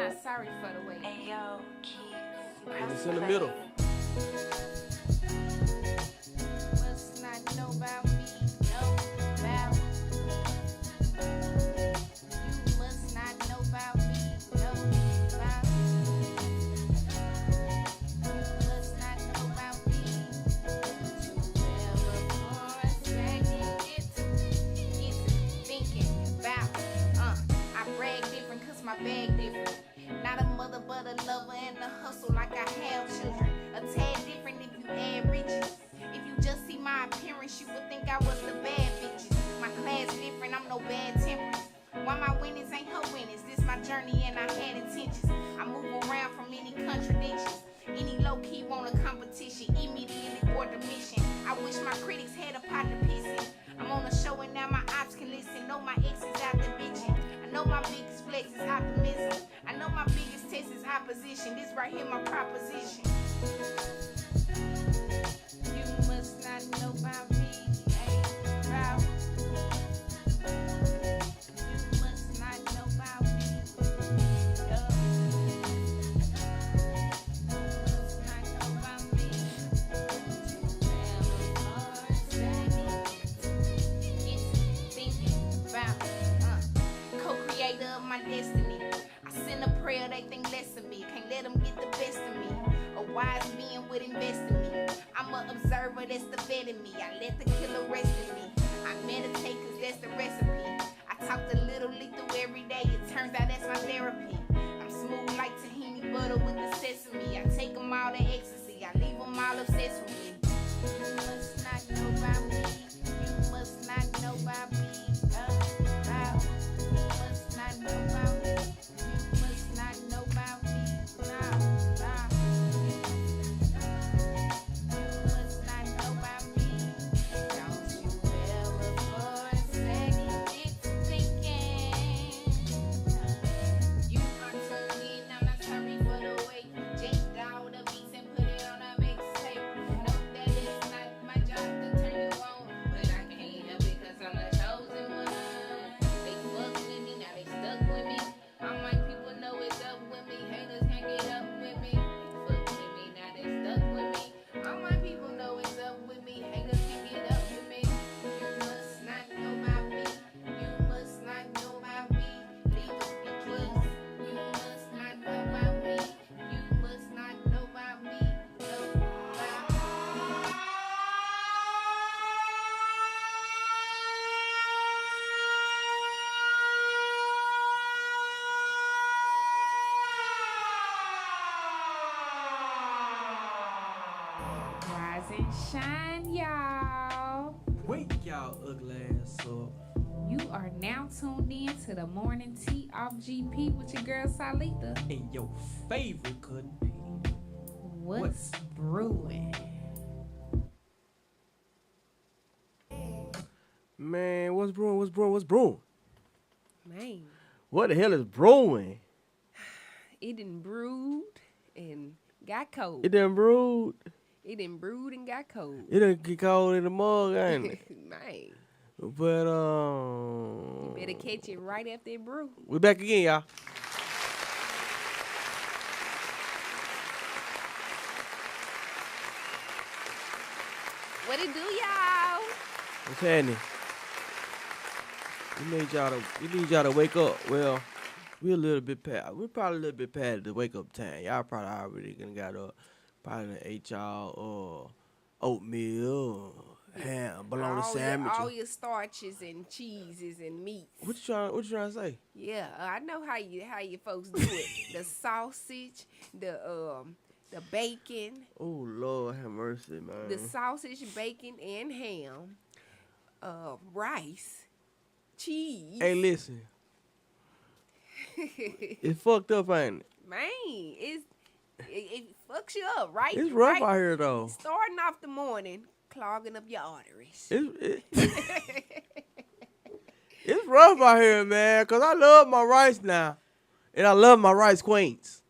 not sorry for the wait. Ayo, Keys. It's in the middle. Must not know about me, know about. You must not know about me, know about. You must not know about me. Well, before I second it's thinking about. I brag different 'cause my bag different. Not a mother but a lover and a hustle like I have children. A tad different if you add riches. If you just see my appearance, you would think I was the bad bitches. My class different, I'm no bad temperance. Why my winnings ain't her winnings? This my journey and I had intentions. I move around from any contradictions. Any low key want a competition, immediately board the mission. I wish my critics had a pot to piss in. I'm on a show and now my ops can listen. Know my ex is out there bitching. I know my biggest flex is optimism. I know my biggest test is opposition. This right here my proposition. You must not know about me, ain't about. You must not know about me. Yeah. You must not know about me. It's thinking about co-creator of my destiny. I send a prayer, they think less of me. Can't let them get the best of me. A wise being would invest in me. I'm an observer, that's the vet in me. I let the killer rest in me. I meditate cause that's the recipe. I talk to little lethal every day. It turns out that's my therapy. I'm smooth like tahini butter with the sesame. I take them all to ecstasy. I leave them all obsessed with me. You must not know about me. You must not know about me. About. You must not know about me. You must not know about me. About. You must not know about me. Don't you ever for a second get to thinking. You are tuned in, I'm not sorry for the wait. Jake down the beats and put it on a mixtape. Know that it's not my job to turn you on, but I can't help it 'cause I'm the chosen one. They fuck with me, now they stuck with me. All my people know it's up with me. Haters can't get up with me. They fuck with me, now they stuck with me. All my people know it's up with me. Haters can't get up with me. You must not know about me. You must not know about me. Leave the keys. You must not know about me. You must not know about me. Know about me. Rise and shine, y'all. Wake y'all ugly ass up. You are now tuned in to the morning tea off GP with your girl Salita. And your favorite couldn't be. What's brewing? Man, what's brewing? What's brewing? What's brewing? Man, What the hell is brewing? it done brewed and got cold. It done brewed. It done brewed and got cold. It done get cold in the mug, ain't it? Man, But better catch it right after it brew. we back again, y'all. What it do, y'all? What's happening? We need y'all to wake up. Well, we're a little bit past. We're probably a little bit past the wake up time. Y'all probably already gonna got up. Probably done ate y'all oatmeal, ham, bologna sandwich. All your starches and cheeses and meats. What you trying to say? Yeah, I know how you folks do it. The sausage, the bacon, Oh Lord, have mercy, man. the sausage, bacon, and ham, rice, cheese. Hey, listen. It's fucked up, ain't it? Man, it fucks you up, right? It's rough right? out here though. Starting off the morning, clogging up your arteries. It's rough out here, man, because I love my rice now. And I love my rice queens.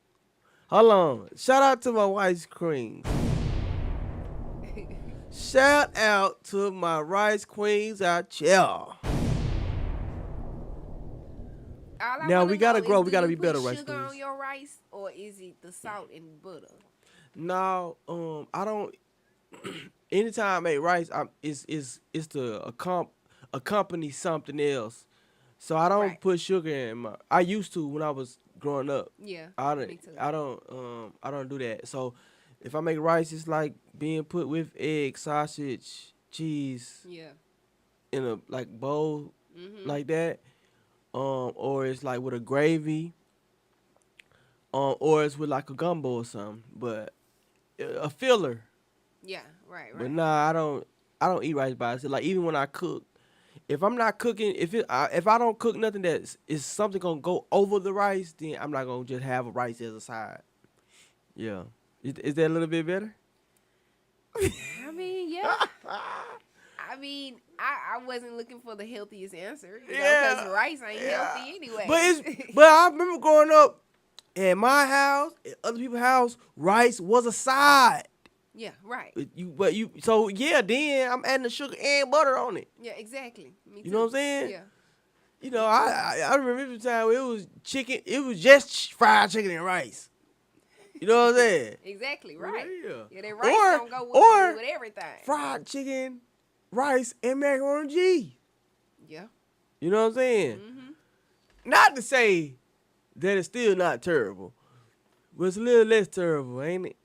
Hold on. Shout out to my rice queens. Shout out to my rice queens out here. All I Now, wanna we gotta know grow. is, We do gotta you be better, put Rice sugar on Queens. your rice, or is it the salt and butter? No, I don't. Anytime I make rice, it's to accompany something else. So I don't Right. put sugar in my. I used to when I was growing up. Yeah, I me don't. too. I don't do that. So if I make rice, it's like being put with egg, sausage, cheese Yeah. in a like bowl Mhm. like that. Or it's like with a gravy. Or it's with like a gumbo or something. But a filler. Yeah. Right. But Right. nah, I don't eat rice by itself. Like even when I cook, if I'm not cooking, if I don't cook nothing that is something gonna go over the rice, then I'm not gonna just have a rice as a side. Yeah, is that a little bit better? I mean, yeah. I mean, I wasn't looking for the healthiest answer, you know, because Yeah, rice ain't yeah. healthy anyway. But I remember growing up at my house, at other people's house, rice was a side. Yeah. Right. So yeah, then I'm adding the sugar and butter on it. Yeah. Exactly. Me too. You know what I'm saying? Yeah. You know, I remember the time where it was chicken. It was just fried chicken and rice. You know what I'm saying? Exactly. Right. Yeah. Yeah. That rice Or- don't go or with everything. Fried chicken, rice, and macaroni and cheese. Yeah. You know what I'm saying? Mhm. Not to say that it's still not terrible, but it's a little less terrible, ain't it?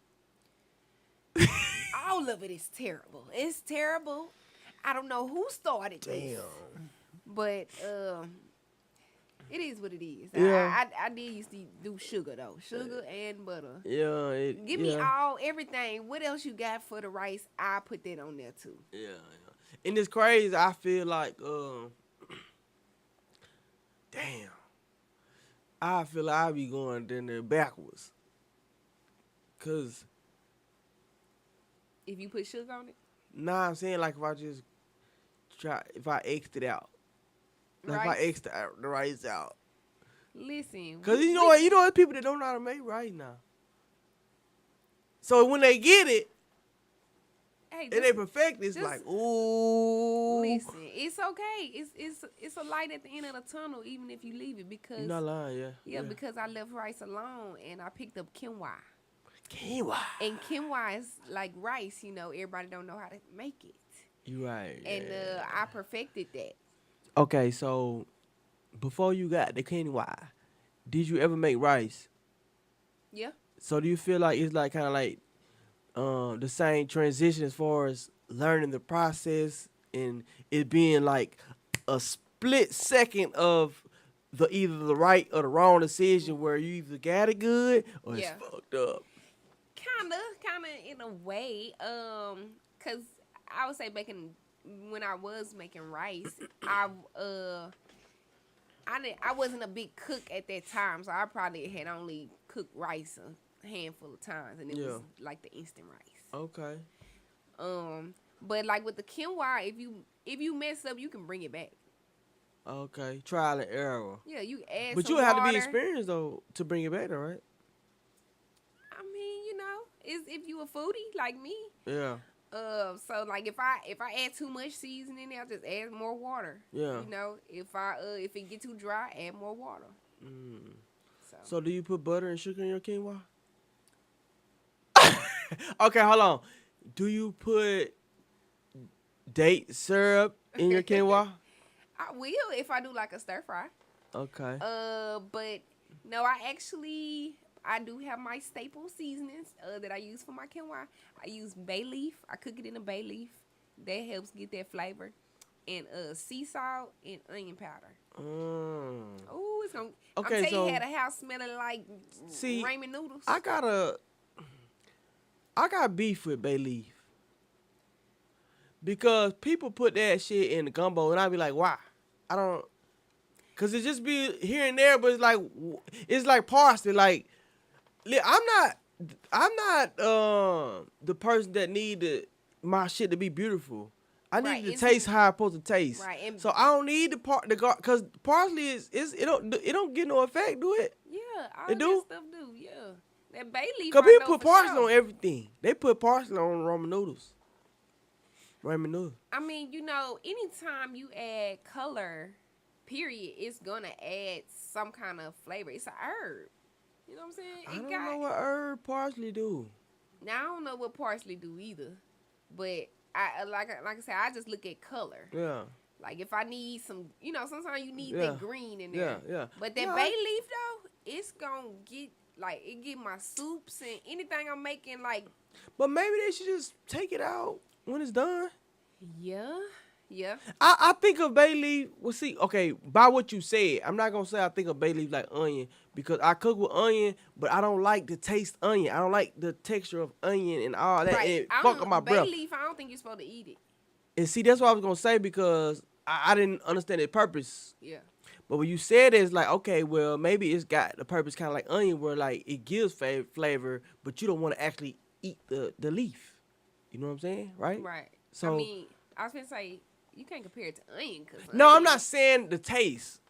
All of it is terrible. It's terrible. I don't know who started this. Damn. But it is what it is. Yeah. I did used to do sugar though, sugar and butter. Yeah. Give me everything. What else you got for the rice? I put that on there too. Yeah. And it's crazy. I feel like, damn. I feel like I be going down there backwards. Cause If you put sugar on it, nah, I'm saying like if I X'd it out. Like if I rice. X'd the rice out. Listen, Cause you know what, there's people that don't know how to make rice now. So when they get it hey, and they perfect, it's just- like, ooh. listen, it's okay. It's a light at the end of the tunnel, even if you leave it, because You're not lying, yeah. yeah, because I left rice alone and I picked up quinoa. Quinoa. And quinoa is like rice, you know. Everybody don't know how to make it, You right. and yeah. I perfected that. Okay, so before you got the quinoa, did you ever make rice? Yeah, So do you feel like it's like kind of like the same transition as far as learning the process and it being like a split second of either the right or the wrong decision where you either got it good or Yeah. it's fucked up? kinda in a way. Cause I would say when I was making rice, I wasn't a big cook at that time, so I probably had only cooked rice a handful of times, and it was like the instant rice. Okay. But like with the quinoa, if you mess up, you can bring it back. Okay. Trial and error. Yeah, you add. But some you have to water. be experienced though to bring it back though, right? I mean, you know, if you a foodie like me. Yeah. So like if I add too much seasoning, I'll just add more water. Yeah. You know, if it get too dry, add more water. Mm. So, So do you put butter and sugar in your quinoa? Okay, hold on. Do you put date syrup in your quinoa? I will if I do like a stir fry. Okay. But no, I do have my staple seasonings that I use for my quinoa. I use bay leaf. I cook it in a bay leaf. That helps get that flavor. And sea salt and onion powder. Oh, it's gonna. Okay, I'm saying so- you had a house smelling like See, ramen noodles. I got beef with bay leaf. Because people put that shit in the gumbo and I be like, why? I don't. Cause it just be here and there, but it's like parsley. Like, I'm not the person that need my shit to be beautiful. I need Right, to it's- taste how it's supposed to taste. Right, and- So I don't need cause parsley it don't get no effect, do it? Yeah, all It that do? stuff do. Yeah, that bay leaf. Cause I people know put for parsley sure. on everything. They put parsley on ramen noodles. Ramen noodles. I mean, you know, anytime you add color, period, it's gonna add some kind of flavor. It's a herb. You know what I'm saying? I don't know what herb parsley do. Now I don't know what parsley do either, but I like I said, I just look at color. Yeah. Like if I need some, sometimes you need Yeah. that green in there. Yeah. But that Yeah, bay leaf though, it's gonna get my soups and anything I'm making like. But maybe they should just take it out when it's done. Yeah. I think of bay leaf. Well, see, okay, by what you said, I'm not gonna say I think of bay leaf like onion because I cook with onion, but I don't like the taste onion. I don't like the texture of onion and all that. Right. It fuck up my bay breath. leaf, I don't think you're supposed to eat it. And see, that's what I was gonna say because I didn't understand its purpose. Yeah. But when you said it, it's like, okay, well, maybe it's got the purpose kind of like onion, where like it gives flavor, but you don't want to actually eat the leaf. You know what I'm saying, right? Right. So I mean, I was gonna say you can't compare it to onion. no, I'm not saying the taste.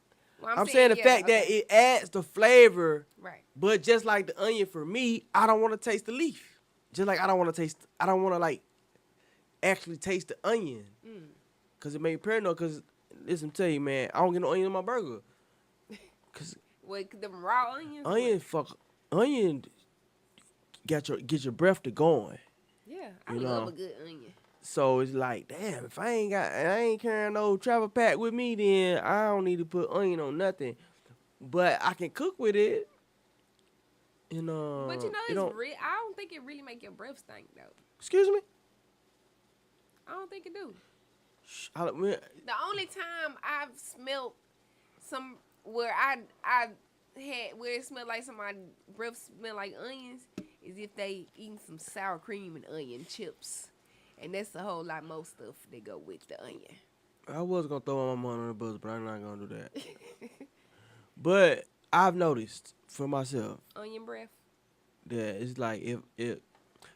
Well, I'm saying the fact that it adds the flavor. Right. But just like the onion for me, I don't want to taste the leaf. Just like I don't want to like actually taste the onion. Cause it made me paranoid. Cause listen, tell you, man, I don't get no onion in my burger. Cause With them raw onions. onion get your breath to going. Yeah, I You love know. a good onion. So it's like, damn, if I ain't carrying no travel pack with me, then I don't need to put onion on nothing. But I can cook with it. And But it it's don't- I don't think it really make your breath stink though. Excuse me. I don't think it do. The only time I've smelled some where I had where it smelled like my breath smelled like onions is if they eating some sour cream and onion chips, and that's a whole lot more stuff that go with the onion. I was gonna throw my money on the bus, but I'm not gonna do that. But I've noticed for myself Onion breath. that it's like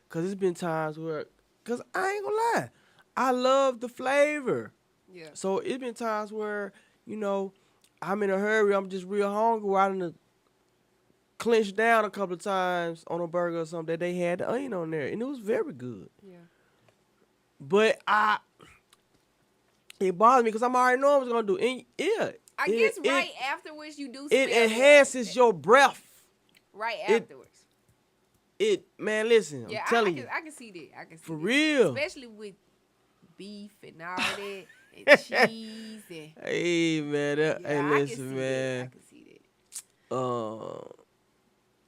cause it's been times where, cause I ain't gonna lie, I love the flavor. Yeah. So it's been times where, I'm in a hurry, I'm just real hungry, where I done clenched down a couple of times on a burger or something that they had the onion on there, and it was very good. Yeah. But it bothers me because I'm already know what I was gonna do. And I guess right afterwards you do. It smell enhances that. your breath. Right afterwards. Man, listen, Yeah, I'm telling you, I can see that. I can see for that. real. Especially with beef and all that and cheese and. Hey man, Yeah, hey, I can listen, see man. That. I can see that.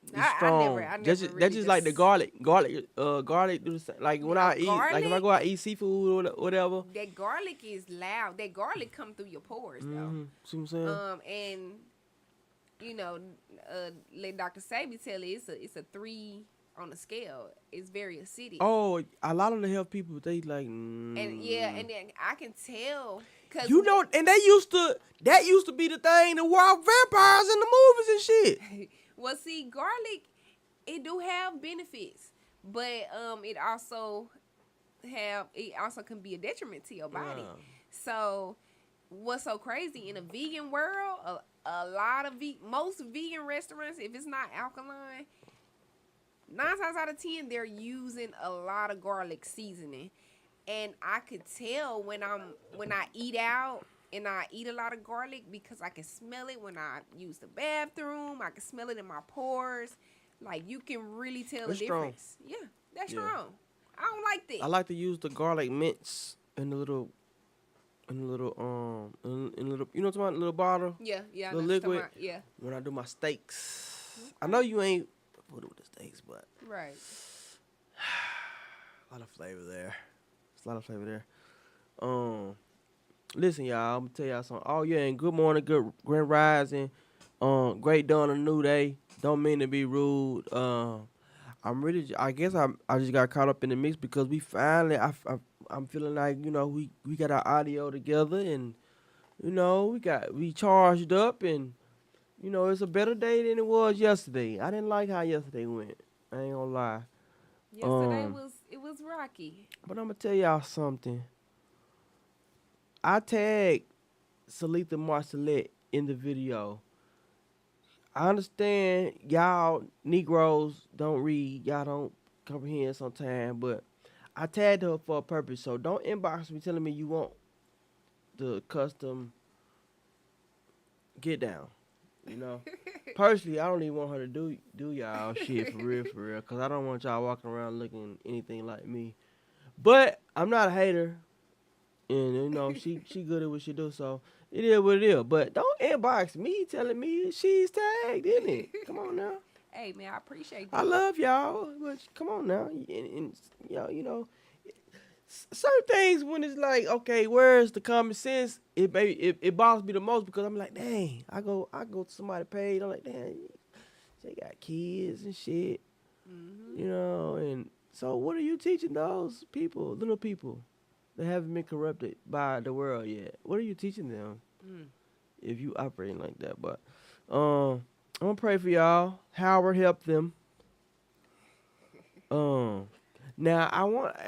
It's I strong. never That's really just like the garlic. Garlic do the same. Like when Yeah, I eat, like if I go out and eat seafood or whatever. That garlic is loud. That garlic come through your pores though. See what I'm saying? And let Dr. Sabi tell you, it's a 3 on the scale. It's very acidic. Oh, a lot of the health people, they like. And and then I can tell. Cause And that used to be the thing, the wild vampires in the movies and shit. Well, see, garlic, it do have benefits, but it also can be a detriment to your body. Yeah. So, what's so crazy in a vegan world? A lot of most vegan restaurants, if it's not alkaline, 9 times out of 10 they're using a lot of garlic seasoning, and I could tell when I eat out. And I eat a lot of garlic because I can smell it when I use the bathroom. I can smell it in my pores. Like, you can really tell It's the strong. difference. Yeah, that's Yeah. strong. I don't like that. I like to use the garlic mints in the little, you know what I'm talking about, little bottle yeah, I the know what you're talking liquid. about. Yeah, when I do my steaks. I know you ain't put it with the steaks, but right. a lot of flavor there. There's a lot of flavor there. Listen, y'all, I'm gonna tell y'all something. Oh yeah, and good morning, good grand rising. Great dawn, a new day. Don't mean to be rude. I guess I just got caught up in the mix because we finally, I'm feeling like, we got our audio together and, we charged up and, it's a better day than it was yesterday. I didn't like how yesterday went. I ain't gonna lie. Yesterday it was rocky. But I'm gonna tell y'all something. I tagged Salitha Marcelette in the video. I understand y'all Negroes don't read, y'all don't comprehend sometimes, but I tagged her for a purpose. So don't inbox me telling me you want the custom get down. You know. Personally, I don't even want her to do y'all shit for real, cause I don't want y'all walking around looking anything like me. But I'm not a hater, and you know she good at what she do, so it is what it is. But don't inbox me telling me she's tagged in it. Come on now, Hey man, I appreciate I that. love y'all, but come on now, and certain things when it's like, okay, where's the common sense? It bothers me the most because I'm like, dang, I go to somebody's page, I'm like, dang, they got kids and shit, Hmm. and so what are you teaching those people, little people, that haven't been corrupted by the world yet? What are you teaching them Mm. if you operating like that? But I'm gonna pray for y'all. Howard helped them. Um, Now I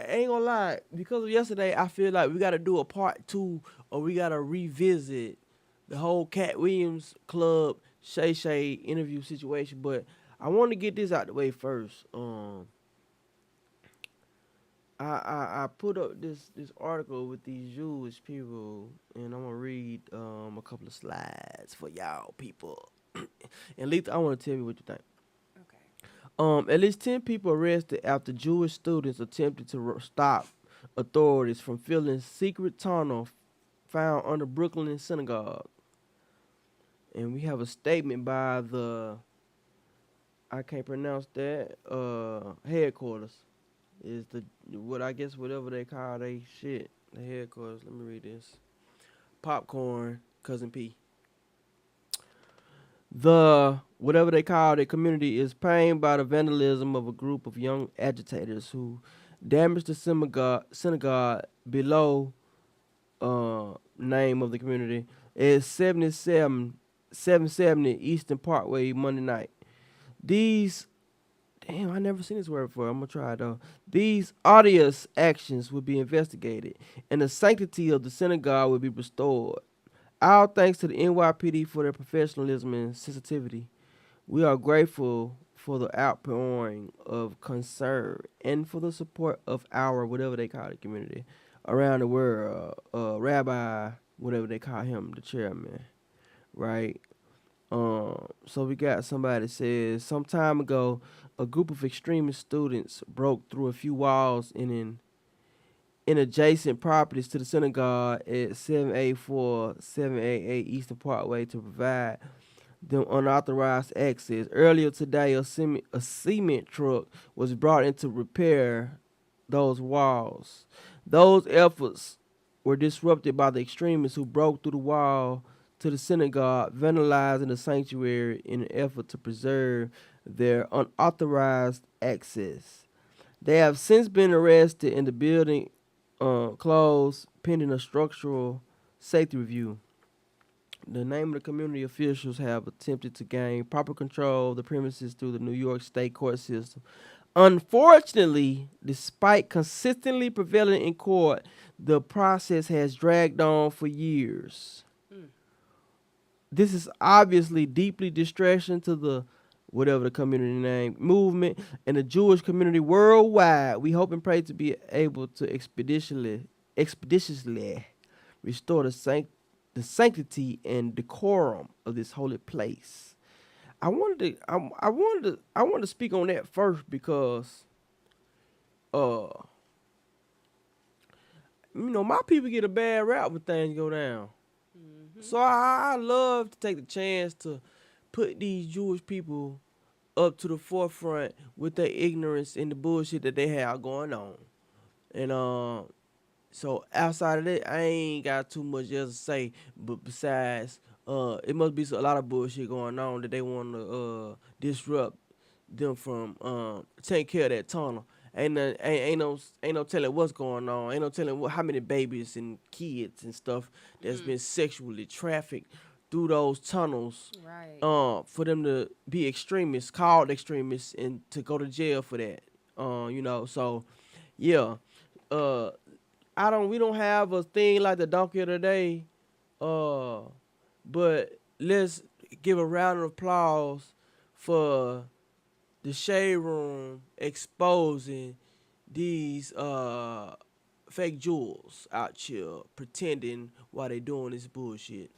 ain't gonna lie, because of yesterday, I feel like we gotta do a part 2, or we gotta revisit the whole Cat Williams Club Shay Shay interview situation. But I want to get this out the way first. I put up this article with these Jewish people, and I'm gonna read a couple of slides for y'all people. And Letha, I want to tell me what you think. Okay. At least 10 people arrested after Jewish students attempted to stop authorities from filling secret tunnel found under Brooklyn synagogue. And we have a statement by the, I can't pronounce that, headquarters. Is the, what I guess whatever they call they shit, the headquarters. Let me read this. Popcorn, Cousin P. The whatever they call their community is pained by the vandalism of a group of young agitators who damaged the synagogue below name of the community is 770 Eastern Parkway Monday night. These damn, I never seen this word before. I'm gonna try it though. These odious actions will be investigated, and the sanctity of the synagogue will be restored. All thanks to the NYPD for their professionalism and sensitivity. We are grateful for the outpouring of concern and for the support of our whatever they call the community around the world. Rabbi, whatever they call him, the chairman, right? So we got somebody that says some time ago, a group of extremist students broke through a few walls in adjacent properties to the synagogue at 788 Eastern Parkway to provide them unauthorized access. Earlier today, a cement truck was brought in to repair those walls. Those efforts were disrupted by the extremists who broke through the wall to the synagogue, vandalizing the sanctuary in an effort to preserve their unauthorized access. They have since been arrested and the building closed pending a structural safety review. The name of the community officials have attempted to gain proper control of the premises through the New York State court system. Unfortunately, despite consistently prevailing in court, the process has dragged on for years. Mm. This is obviously deeply distressing to the whatever the community name movement and the Jewish community worldwide. We hope and pray to be able to expeditiously restore the sanctity and decorum of this holy place. I wanted to speak on that first because uh my people get a bad rap when things go down. Hmm. So I love to take the chance to put these Jewish people up to the forefront with their ignorance and the bullshit that they have going on. And so outside of that, I ain't got too much else to say. But besides, it must be a lot of bullshit going on that they want to disrupt them from taking care of that tunnel. Ain't no telling what's going on. Ain't no telling how many babies and kids and stuff that's been sexually trafficked through those tunnels. Right. For them to be extremists, called extremists, and to go to jail for that. So yeah. Uh, we don't have a thing like the donkey of the day. Uh, but let's give a round of applause for the shade room exposing these fake jewels out here pretending while they doing this bullshit.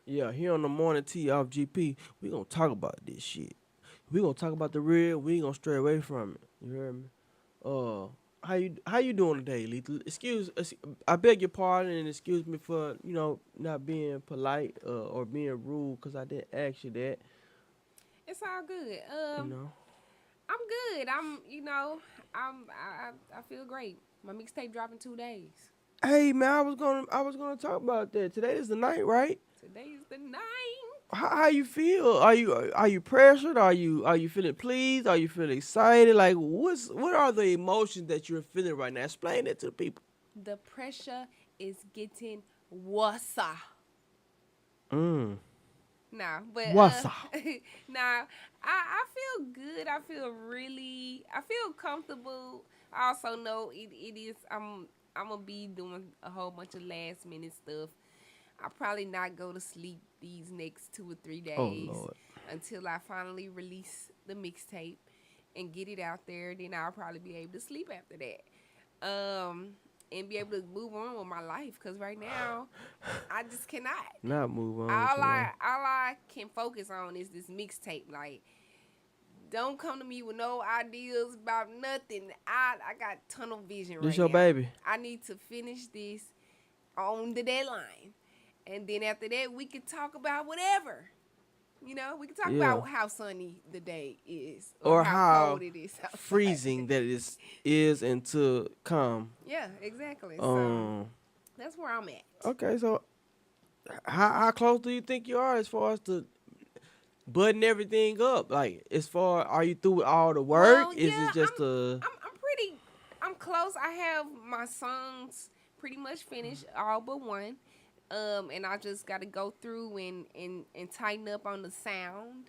Yeah, here on the morning tea off GP, we gonna talk about this shit. We gonna talk about the real. We ain't gonna stray away from it. You heard me? Uh, how you doing today, Lethal? I beg your pardon and excuse me for not being polite or being rude because I didn't ask you that. It's all good. You know. I'm good. I feel great. My mixtape dropping 2 days. Hey man, I was gonna talk about that. Today is the night, right? Today is the 9th. How you feel? Are you pressured? Are you feeling pleased? Are you feeling excited? Like what are the emotions that you're feeling right now? Explain it to the people. The pressure is getting worse. Mm. Nah, but What's up? nah, I feel good. I feel comfortable. I also know it is. I'm gonna be doing a whole bunch of last minute stuff. I'll probably not go to sleep these next 2 or 3 days Oh Lord. until I finally release the mixtape and get it out there. Then I'll probably be able to sleep after that. And be able to move on with my life. Cause right now, I just cannot. Not move on. All Shalom. I can focus on is this mixtape. Like, don't come to me with no ideas about nothing. I got tunnel vision right This your now. baby. I need to finish this on the deadline. And then after that, we can talk about whatever. You know, we can talk Yeah. about how sunny the day is. Or how how cold it is outside. Freezing that is and to come. Yeah, exactly. So that's where I'm at. Okay, so how close do you think you are as far as to button everything up? Like, as far are you through with all the work? Well, Is yeah, it just I'm close. I have my songs pretty much finished, all but one. And I just got to go through and tighten up on the sound.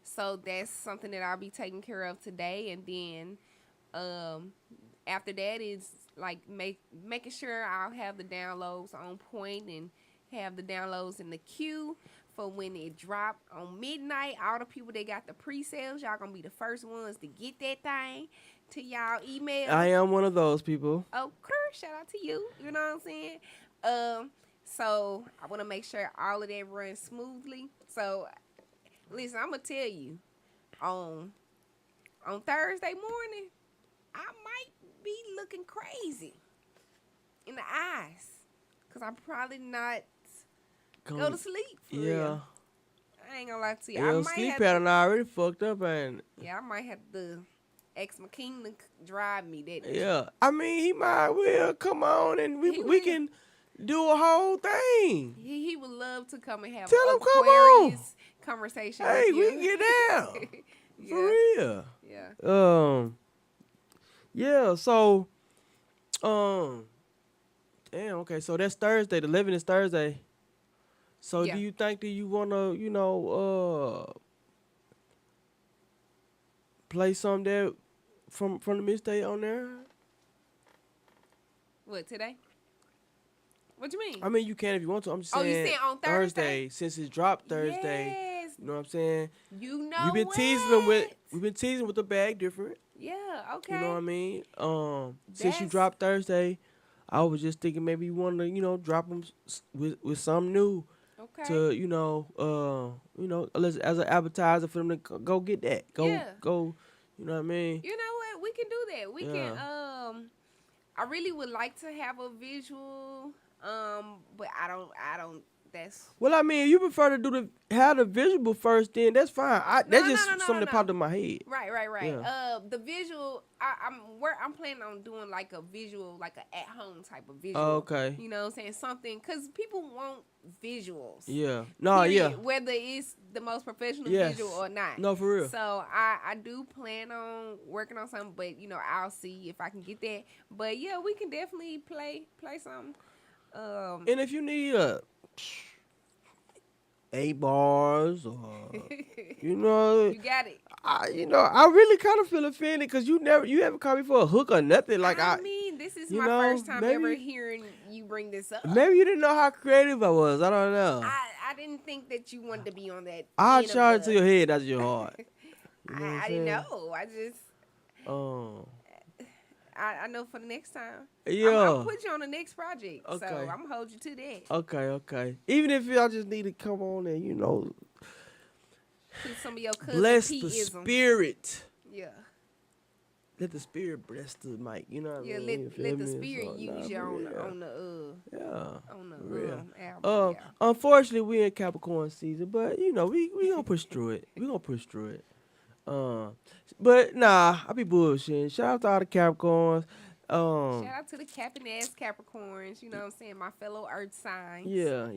So that's something that I'll be taking care of today. And then after that is like making sure I'll have the downloads on point and have the downloads in the queue for when it drop on midnight. All the people that got the pre-sales, y'all gonna be the first ones to get that thing to y'all email. I am one of those people. Oh, shout out to you. You know what I'm saying? So I want to make sure all of that runs smoothly. So listen, I'm gonna tell you, on Thursday morning, I might be looking crazy in the eyes, cause I'm probably not go to sleep. For real. I ain't gonna lie to you. I Your might sleep have pattern already fucked up, and I might have to ask my king to drive me that. yeah. I mean, he might well come on and He we will. can do a whole thing. He would love to come and have Tell him, come Aquarius conversation Hey, with you. we can get down. Yeah. For real. Yeah. Yeah, so damn, okay, so that's Thursday. The 11th is Thursday. So Yeah. do you think that you wanna, play some that from the mixtape on there? What, today? What you mean? I mean, you can if you want to. I'm just Oh, saying. you saying on Thursday? since it dropped Thursday. Yes. You know what I'm saying? You know we've been what? teasing with the bag different. Yeah, okay. You know what I mean? Since you That's- dropped Thursday, I was just thinking maybe you want to, drop them with something new Okay. to, as an advertiser for them to go get that. Yeah. Go. You know what I mean? You know what? We can do that. We Yeah. can I really would like to have a visual but I don't that's Well, I mean, if you prefer to have the visual first, then that's fine. That's just something that popped in my head. right. Yeah. The visual I'm planning on doing like a visual, like a at home type of visual. Oh, okay. You know what I'm saying? Something, cause people want visuals. Yeah. No, Period, yeah. Whether it's the most professional Yes. visual or not. No, for real. So I do plan on working on something, but I'll see if I can get that. But yeah, we can definitely play something. And if you need 8 bars or You got it. I really kind of feel offended because you haven't called me for a hook or nothing. Like I mean, this is my first time maybe- ever hearing you bring this up. maybe you didn't know how creative I was. I don't know. I didn't think that you wanted to be on that. I'll end of charge it to the- your head, not your heart. You know what I'm I didn't saying? know. I just I know for the next time. Yeah. I'm gonna put you on the next project. Okay. So I'm gonna hold you to that. Okay. Even if y'all just need to come on and Put some of your cousin bless the P-ism. spirit. Yeah. Let the spirit bless the mic. You know what Yeah, I mean? You feel let the me? spirit So, use nah, you for real. on For the real. album. Yeah. Unfortunately, we in Capricorn season, but we gonna push through it. We gonna push through it. But nah, I be bullshitting. Shout out to all the Capricorns. Shout out to the capping ass Capricorns, you know what I'm saying? My fellow earth signs. Yeah.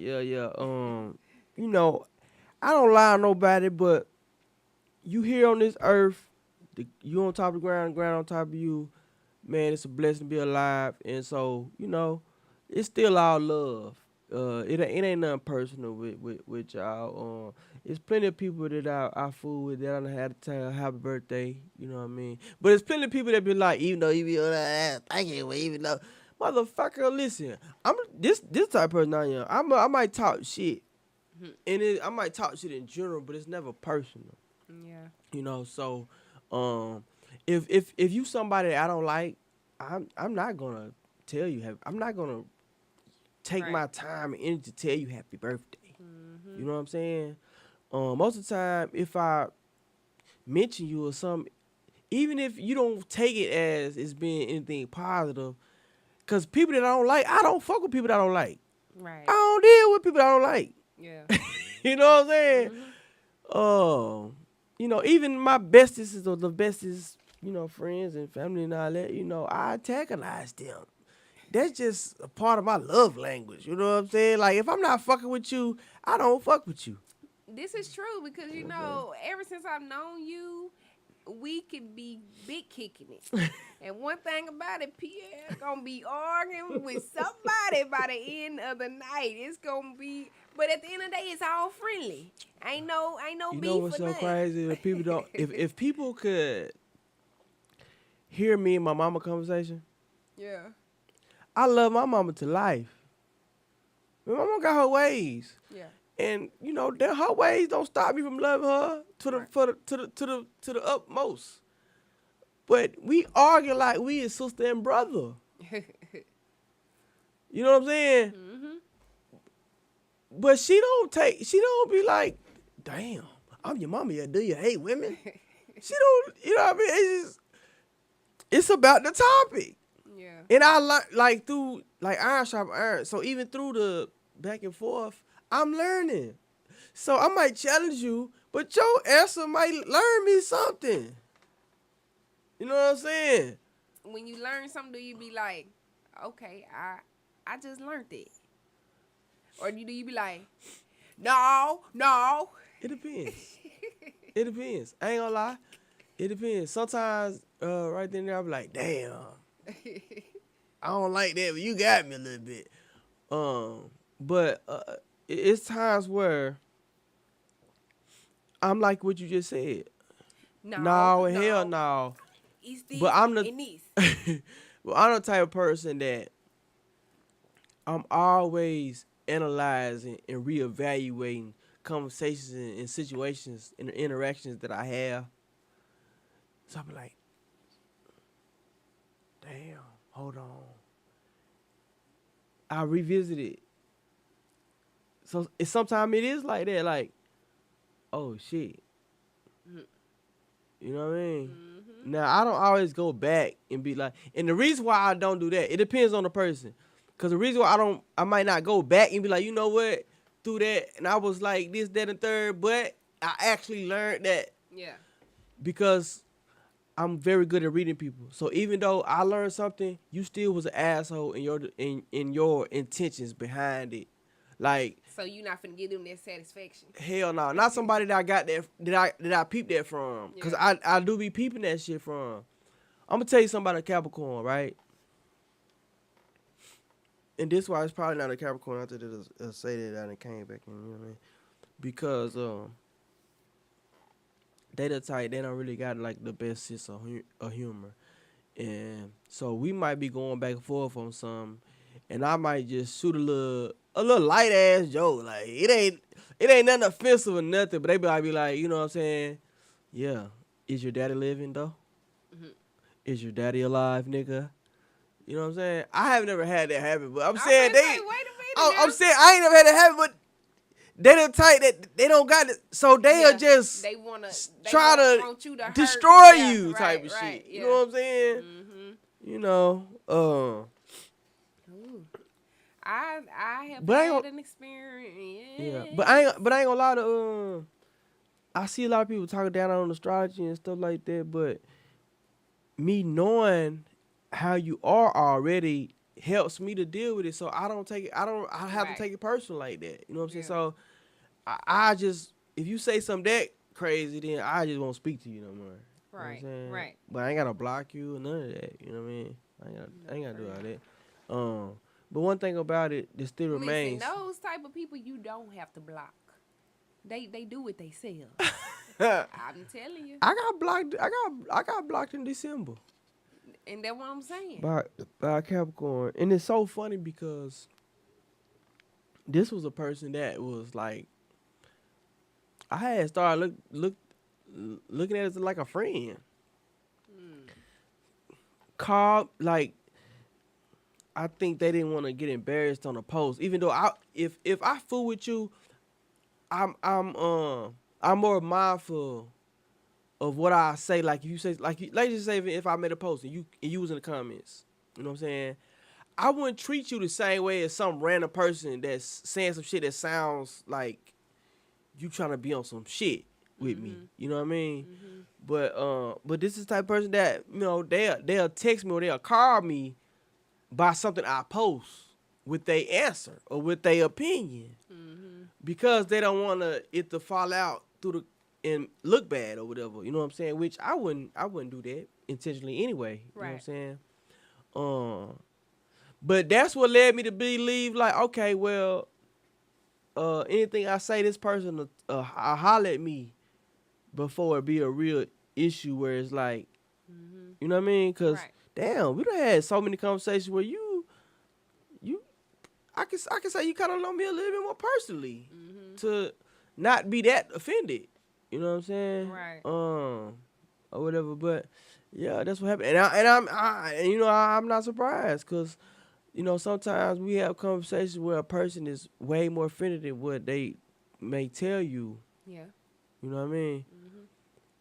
I don't lie to nobody, but you here on this earth, you on top of the ground on top of you, man, it's a blessing to be alive. And so, it's still all love. It ain't nothing personal with y'all. It's plenty of people that I fool with that I done had to tell happy birthday, you know what I mean? But it's plenty of people that be like, even though you be on that ass, thank you, even though, motherfucker, listen, I'm this type of person I am. I might talk shit, and I might talk shit in general, but it's never personal. Yeah. So, if you somebody that I don't like, I'm not gonna tell you. I'm not gonna take my time and energy to tell you happy birthday. You know what I'm saying? Most of the time, if I mention you or something, even if you don't take it as it's being anything positive, because people that I don't fuck with people that I don't like. Right. I don't deal with people that I don't like. Yeah. You know what I'm saying? Even my bestest or the bestest, friends and family and all that, I antagonize them. That's just a part of my love language. You know what I'm saying? Like, if I'm not fucking with you, I don't fuck with you. This is true because, ever since I've known you, we can be big kicking it. And one thing about it, Pierre gonna be arguing with somebody by the end of the night. It's gonna be, but at the end of the day, it's all friendly. Ain't no You beef know what's or so nothing. crazy? If people don't, if people could hear me and my mama conversation, Yeah. I love my mama to life. My mama got her ways. Yeah. And her ways don't stop me from loving her to the utmost. But we argue like we is sister and brother. You know what I'm saying? But she don't be like, damn, I'm your mama. Yeah, do you hate women? She don't. You know what I mean? It's about the topic. Yeah. And I like through iron sharp iron. So even through the back and forth, I'm learning. So I might challenge you, but your answer might learn me something. You know what I'm saying? When you learn something, do you be like, okay, I just learned it? Or do you be like, no? It depends. It depends. I ain't gonna lie. It depends. Sometimes right then and there, I'll be like, damn. I don't like that, but you got me a little bit. But it's times where I'm like what you just said. No, hell no. It's this But I'm the and this. well, I'm the type of person that I'm always analyzing and reevaluating conversations and situations and interactions that I have. So I be like, damn, hold on. I revisit it. So sometimes it is like that, like, oh shit. You know what I mean? Now I don't always go back and be like, and the reason why I don't do that, it depends on the person. Cause the reason why I might not go back and be like, you know what, through that, and I was like this, that, and third, but I actually learned that. Yeah. Because I'm very good at reading people. So even though I learned something, you still was an asshole in your intentions behind it. Like, So you not finna give them that satisfaction. hell no, not somebody that I got that I peeped that from. Cause I do be peeping that shit from. I'm gonna tell you something about a Capricorn, right? And this why it's probably not a Capricorn after they say that and came back in, you know what I mean? Because they the type, they don't really got like the best sense of humor. And so we might be going back and forth on something, and I might just shoot a little light ass joke. Like it ain't nothing offensive or nothing, but they might be like, you know what I'm saying? Yeah, is your daddy living though? Is your daddy alive, nigga? You know what I'm saying? I have never had that happen, but I'm I saying was they. like, wait a minute. I'm now. saying I ain't never had that happen, but they the type that they don't got it, so they'll Yeah, just they wanna try to want you to hurt. destroy Yeah, you, type right, of right, shit. You yeah. know what I'm saying? Mm-hmm. You know, Ooh. I have But I ain't had gonna- an experience. yeah, but I ain't gonna lie to I see a lot of people talking down on astrology and stuff like that, but me knowing how you are already helps me to deal with it, so I don't take it. I have Right. to take it personal like that. You know what I'm saying? Yeah. So I just, if you say something that crazy, then I just won't speak to you no more. You know what I'm Right, saying? right. But I ain't gotta block you or none of that. You know what I mean? I ain't gotta do all that. But one thing about it that still Listen, remains. those type of people you don't have to block. They do what they sell. I'm telling you, I got blocked. I got blocked in December and that's what I'm saying. by Capricorn, and it's so funny because this was a person that was like, I had started looking at it as like a friend. Called like, I think they didn't want to get embarrassed on a post, even though if I fool with you, I'm more mindful of what I say. Like if you say, like let's just say if I made a post and you was in the comments, you know what I'm saying, I wouldn't treat you the same way as some random person that's saying some shit that sounds like you trying to be on some shit with me. You know what I mean? But this is the type of person that, you know, they'll text me or they'll call me by something I post with their answer or with their opinion because they don't want it to fall out through the and look bad or whatever. You know what I'm saying? Which I wouldn't do that intentionally anyway. You know what I'm Right. saying? But that's what led me to believe, like, okay, well, anything I say, this person will holler at me before it be a real issue where it's like, you know what I mean? Because, Right. damn, we done had so many conversations where I can say you kind of know me a little bit more personally to not be that offended. You know what I'm saying? Right. Or whatever. But yeah, that's what happened. And you know, I'm not surprised because, you know, sometimes we have conversations where a person is way more offended than what they may tell you. Yeah. You know what I mean?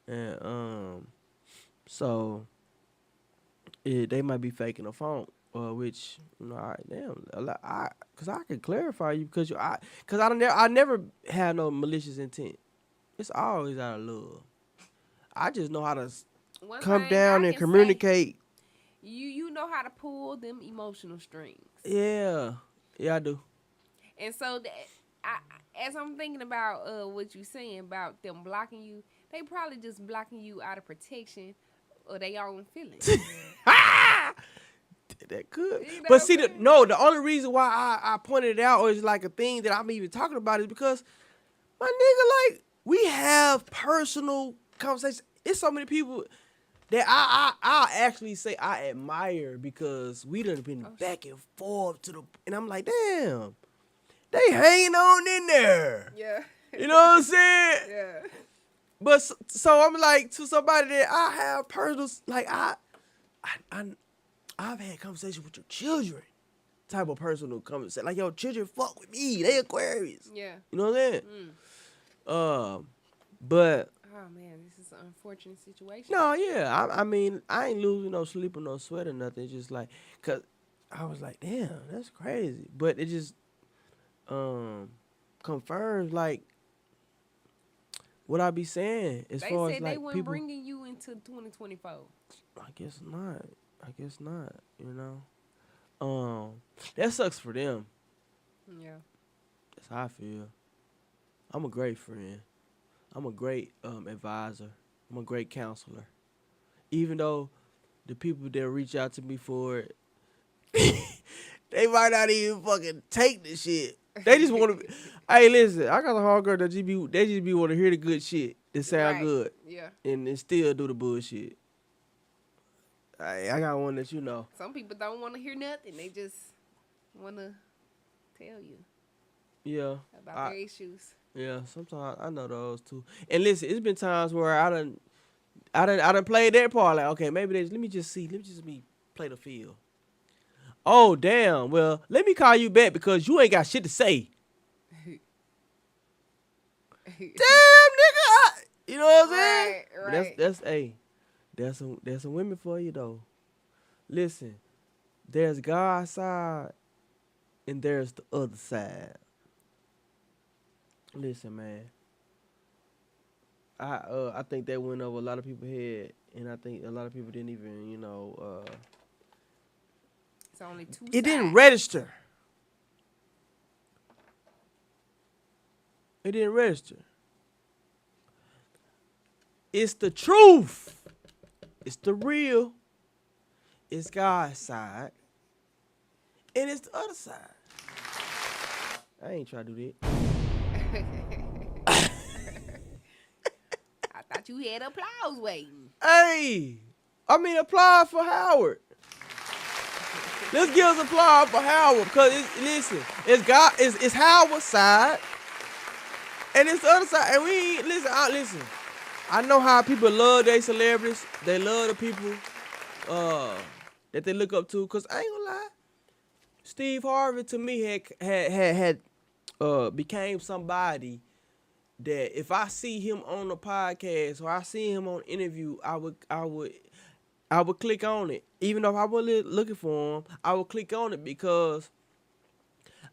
And so they might be faking a phone, which, you know, cause I can clarify you because I never had no malicious intent. It's always out of love. I just know how to One come thing down I and can communicate. say, you know how to pull them emotional strings. Yeah, I do. And so as I'm thinking about what you saying about them blocking you, they probably just blocking you out of protection of their own feelings. That could. You know But what see, I'm saying? the only reason why I pointed it out, or is like a thing that I'm even talking about, is because, my nigga, like, we have personal conversations. It's so many people that I actually say I admire because we done been back and forth and I'm like, damn, they hanging on in there. Yeah. You know what I'm saying? Yeah. But so I'm like, to somebody that I have personal, like I've had conversations with your children, type of personal conversation. Like, your children fuck with me. They Aquarius. Yeah. You know what I'm saying? But Oh man, this is an unfortunate situation. no, yeah. I mean, I ain't losing no sleep or no sweat or nothing. It's just like, cause I was like, damn, that's crazy. But it just confirms like what I be saying as They far said as like they weren't people. bringing you into 2024. I guess not. You know, that sucks for them. Yeah. That's how I feel. I'm a great friend. I'm a great advisor. I'm a great counselor. Even though the people that reach out to me for it, they might not even fucking take the shit. They just want to. Hey, listen, I got a hard girl that they just be want to hear the good shit that sound Right. good, Yeah. and then still do the bullshit. I got one that you know. Some people don't want to hear nothing. They just want to tell you Yeah. about their issues. Yeah, sometimes I know those too. And listen, it's been times where I done played that part. Like, okay, maybe let me just play the field. Oh damn. Well, let me call you back because you ain't got shit to say. Damn, nigga. You know what I'm saying? Right, But that's some women for you though. Listen, there's God's side and there's the other side. Listen, man. I think that went over a lot of people's head, and I think a lot of people didn't even, It's only two. it didn't sides. register. It didn't register. It's the truth. It's the real. It's God's side, and it's the other side. I ain't trying to do that. I thought you had applause waiting. Hey, apply for Howard. Let's give us applause for Howard because it's Howard's side and it's the other side. And we ain't listen. I know how people love their celebrities. They love the people that they look up to. Cause I ain't gonna lie, Steve Harvey to me had became somebody that if I see him on the podcast or I see him on interview, I would click on it. Even though I wasn't looking for him, I would click on it because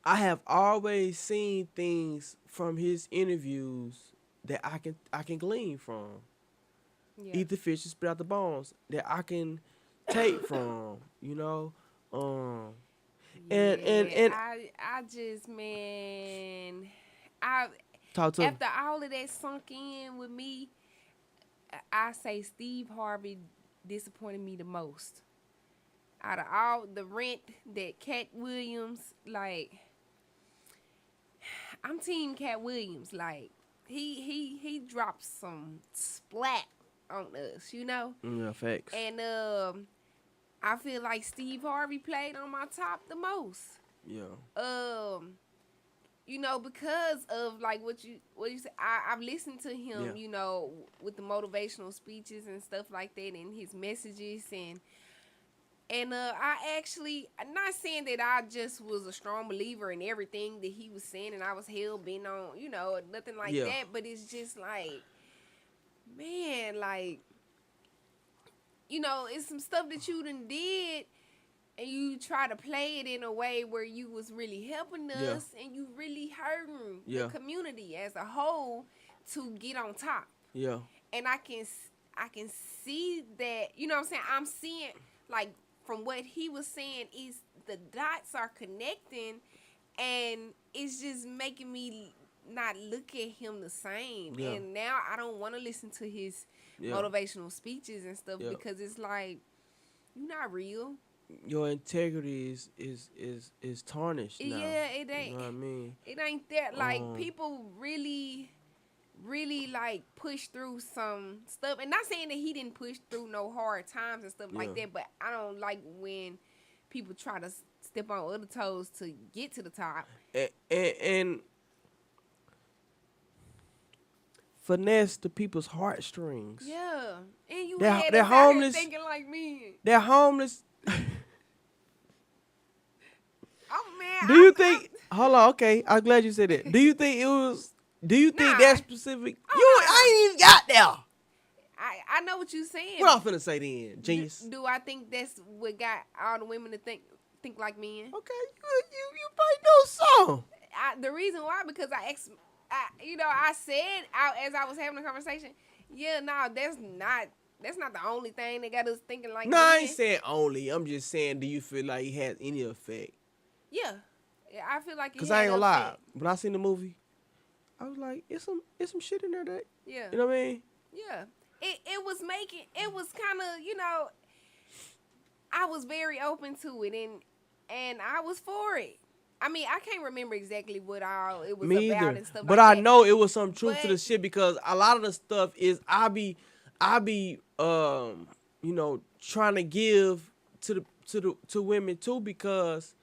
I have always seen things from his interviews that I can glean from. Yeah. Eat the fish and spit out the bones that I can take from, and I just, man, talk to him. after all of that sunk in with me, I say Steve Harvey disappointed me the most. Out of all the Rent, that Cat Williams, like, I'm team Cat Williams. Like, he dropped some splat on us, Yeah, facts. And I feel like Steve Harvey played on my top the most. Yeah. Because of like what you said, I've listened to him, Yeah. With the motivational speeches and stuff like that, and his messages, and I'm not saying that I just was a strong believer in everything that he was saying, and I was hell bent on, nothing like Yeah. that. But it's just like, man, like, it's some stuff that you done did. And you try to play it in a way where you was really helping us, and you really hurting the community as a whole to get on top. Yeah. And I can see that, what I'm saying? I'm seeing, like, from what he was saying, is the dots are connecting, and it's just making me not look at him the same. Yeah. And now I don't want to listen to his motivational speeches and stuff because it's like, you're not real. Your integrity is tarnished now. Yeah, it ain't. You know what I mean? It ain't that. Like, people really, really, like, push through some stuff. And not saying that he didn't push through no hard times and stuff like that, but I don't like when people try to step on other toes to get to the top. And finesse the people's heartstrings. Yeah. And you They're had us out here homeless. thinking like me. They're homeless. Oh, man. Do you think? Hold on, okay. I'm glad you said that. Do you think it was? Do you think Nah. that specific? Oh, I ain't even got there. I know what you're saying. What I'm finna say then, genius? Do I think that's what got all the women to think like men? Okay, you probably know some. The reason why, because I said as I was having a conversation, that's not the only thing that got us thinking like No, men. I ain't saying only. I'm just saying, do you feel like it has any effect? Yeah, I feel like it Cause had I ain't gonna lie. effect. When I seen the movie, I was like, it's some shit in there that Yeah, you know what I mean? yeah. It was kind of, I was very open to it, and I was for it. I mean, I can't remember exactly what all it was Me about either. and stuff But like I that. know it was some truth to But- the shit because a lot of the stuff is I be trying to give to women too, because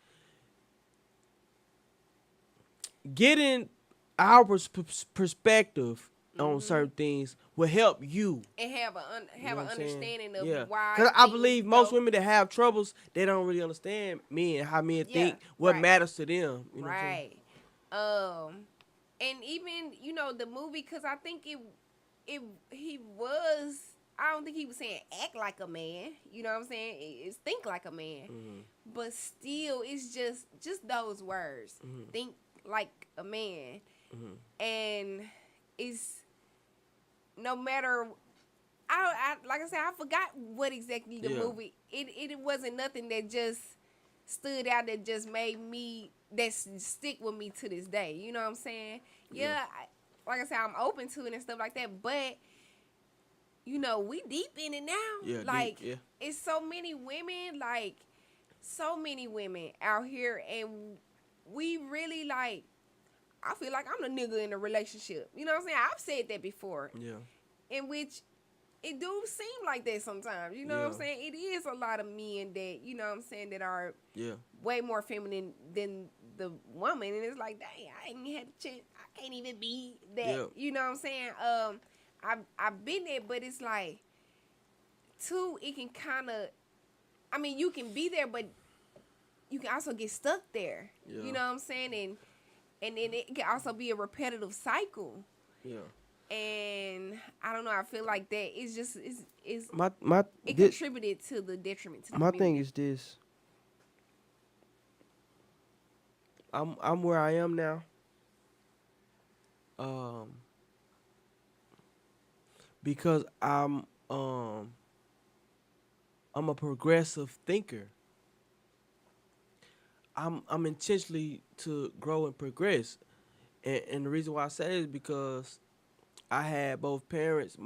getting our perspective on certain things will help you. And have You know an what I'm saying? understanding of Yeah. why. Because I things believe most go- women that have troubles, they don't really understand men and how men Yeah, think, what right. matters to them. You know what I'm saying? Right. And even the movie, because I think he was. I don't think he was saying act like a man. You know what I'm saying? It's think like a man. Mm-hmm. But still, it's just those words. Mhm. Think like a man. Mhm. And it's no matter. I like I said, I forgot what exactly the Yeah. movie. It wasn't nothing that just stood out that just made me stick with me to this day. You know what I'm saying? Yeah, like I said, I'm open to it and stuff like that. But we deep in it now. Yeah, deep, like yeah. it's so many women, out here, and we really like. I feel like I'm the nigga in a relationship. You know what I'm saying? I've said that before. Yeah. In which it do seem like that sometimes. You know what I'm Yeah. saying? It is a lot of men that, you know what I'm saying, that are Yeah. way more feminine than the woman. And it's like, dang, I ain't had a chance. I can't even be that. Yeah. You know what I'm saying? I've been there, but it's like, too, it can kind of, I mean, you can be there, but you can also get stuck there. Yeah. You know what I'm saying? And then it can also be a repetitive cycle. Yeah. And I don't know. I feel like that it's just it's My it this, contributed to the detriment to the my community. thing is this. I'm where I am now. Because I'm a progressive thinker. I'm intentionally to grow and progress, and the reason why I say it is because I had both parents.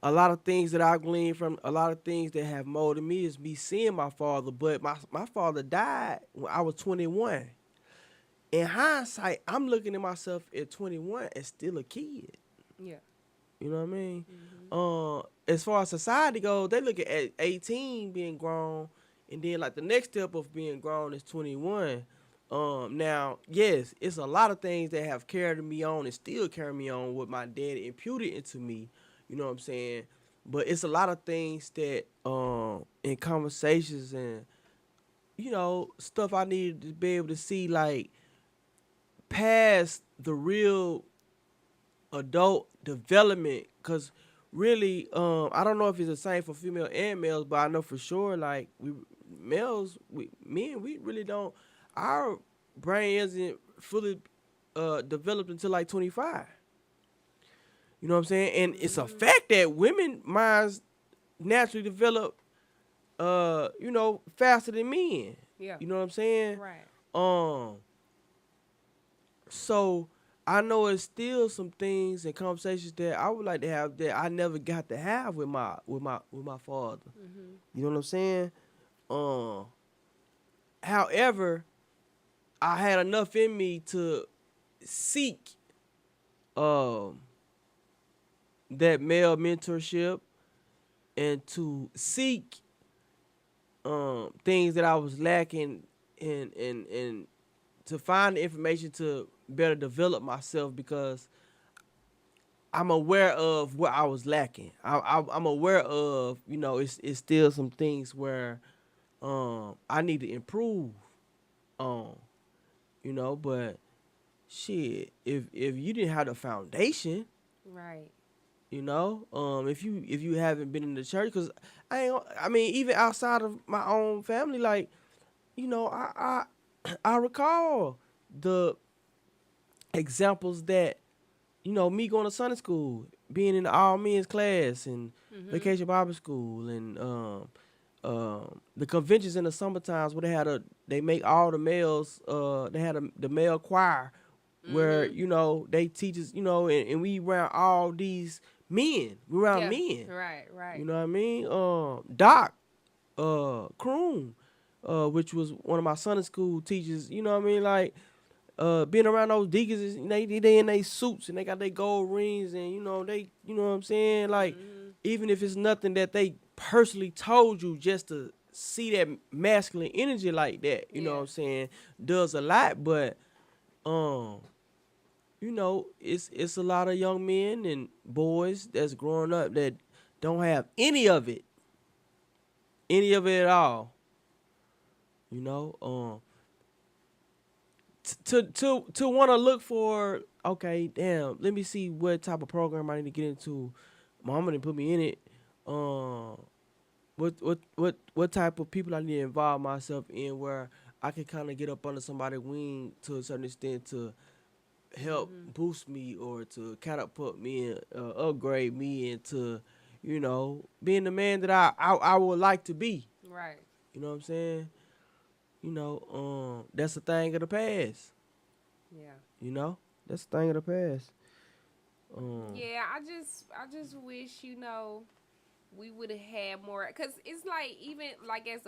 A lot of things that I gleaned from a lot of things that have molded me is me seeing my father. But my father died when I was 21. In hindsight, I'm looking at myself at 21 as still a kid. Yeah. You know what I mean? As far as society goes, they look at 18 being grown, and then like the next step of being grown is 21. Now, yes, it's a lot of things that have carried me on and still carry me on what my dad imputed into me. You know what I'm saying? But it's a lot of things that in conversations and stuff I needed to be able to see like past the real adult development, because really I don't know if it's the same for female and males, but I know for sure like men we really don't, our brain isn't fully developed until like 25. You know what I'm saying? And it's a fact that women minds naturally develop faster than men. Yeah. You know what I'm saying? Right. So I know it's still some things and conversations that I would like to have that I never got to have with my father. You know what I'm saying? However, I had enough in me to seek that male mentorship and to seek things that I was lacking and to find the information to better develop myself, because I'm aware of what I was lacking. I'm aware of, it's still some things where I need to improve on, but shit, if you didn't have the foundation, Right. if you haven't been in the church, because I mean, even outside of my own family, like, I recall the examples that, me going to Sunday school, being in the all men's class and vacation Bible school, and the conventions in the summertimes where they make all the males, they had the male choir where, they teach us, and we around all these men. We around men. Right. You know what I mean? Doc Kroon, which was one of my Sunday school teachers, you know what I mean? Like, being around those deacons, they in their suits and they got their gold rings, and they, you know what I'm saying? Like, even if it's nothing that they personally told you, just to see that masculine energy like that, you know what I'm saying, does a lot. But you know, it's a lot of young men and boys that's growing up that don't have any of it at all. You know, to want to look for, okay, damn, let me see what type of program I need to get into. Mama didn't put me in it. What type of people I need to involve myself in where I can kind of get up under somebody's wing to a certain extent to help boost me or to catapult me and upgrade me into, you know, being the man that I would like to be. Right. You know what I'm saying? You know, that's a thing of the past. Yeah. You know, that's a thing of the past. Yeah, I just wish, you know, we would have had more, cuz it's like, even like as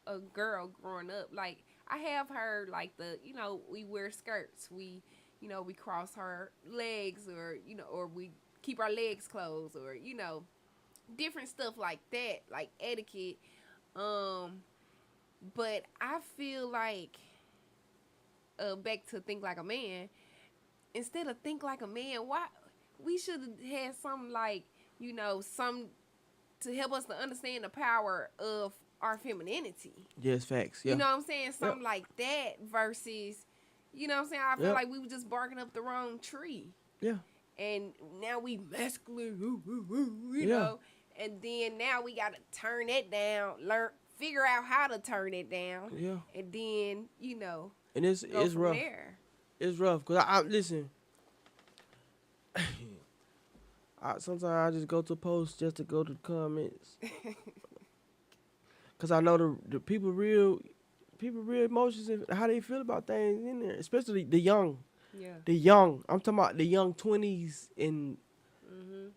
a girl growing up, like I have heard like the, you know, we wear skirts, we, you know, we cross our legs, or, you know, or we keep our legs closed, or, you know, different stuff like that, like etiquette. Um but I feel like, back to think like a man, instead of think like a man, why we should have had something like, you know, some to help us to understand the power of our femininity. Yes, facts. Yeah. You know what I'm saying? Something like that versus, you know what I'm saying? I feel Yep. like we were just barking up the wrong tree. Yeah. And now we masculine, you Yeah. know? And then now we got to turn it down, figure out how to turn it down. Yeah. And then, you know, And it's go from rough. there. It's rough because I listen. Sometimes I just go to posts just to go to the comments because I know the people real emotions and how they feel about things in there, especially the young. Yeah. The young. I'm talking about the young 20s and Mm-hmm.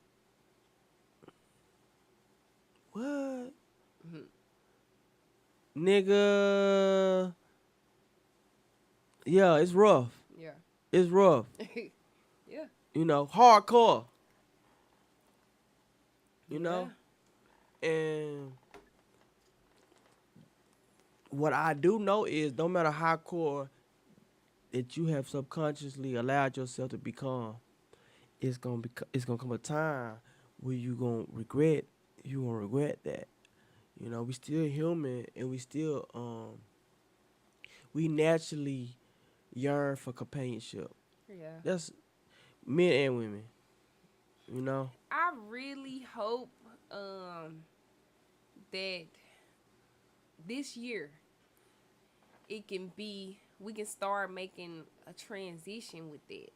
what? Mhm. Nigga. Yeah, it's rough. Yeah. It's rough. Yeah. You know, hardcore. You know? And what I do know is no matter how core that you have subconsciously allowed yourself to become, it's gonna come a time where you gonna regret that. You know, we still human and we still we naturally yearn for companionship. Yeah. That's men and women. You know? I really hope that this year we can start making a transition with it.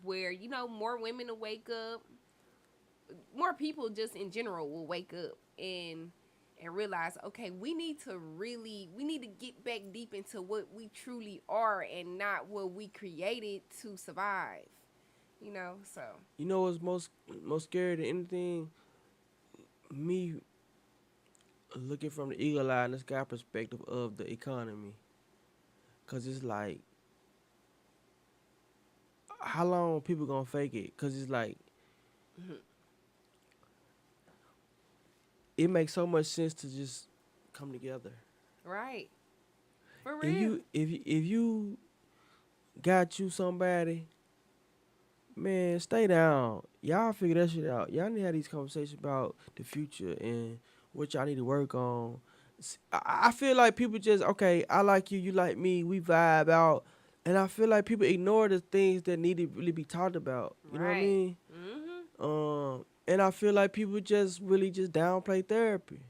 Where, you know, more women will wake up, more people just in general will wake up and realize, okay, we need to get back deep into what we truly are and not what we created to survive. You know, so You know what's most scary than anything? Me looking from the eagle eye and the sky perspective of the economy. Cause it's like, how long people gonna fake it? Cause it's like, it makes so much sense to just come together. right. For If real. if you got you somebody, man, stay down. Y'all figure that shit out. Y'all need to have these conversations about the future and what y'all need to work on. I feel like people just, okay, I like you, you like me, we vibe out. And I feel like people ignore the things that need to really be talked about. You know what I Right. mean? Mm-hmm. And I feel like people just really just downplay therapy.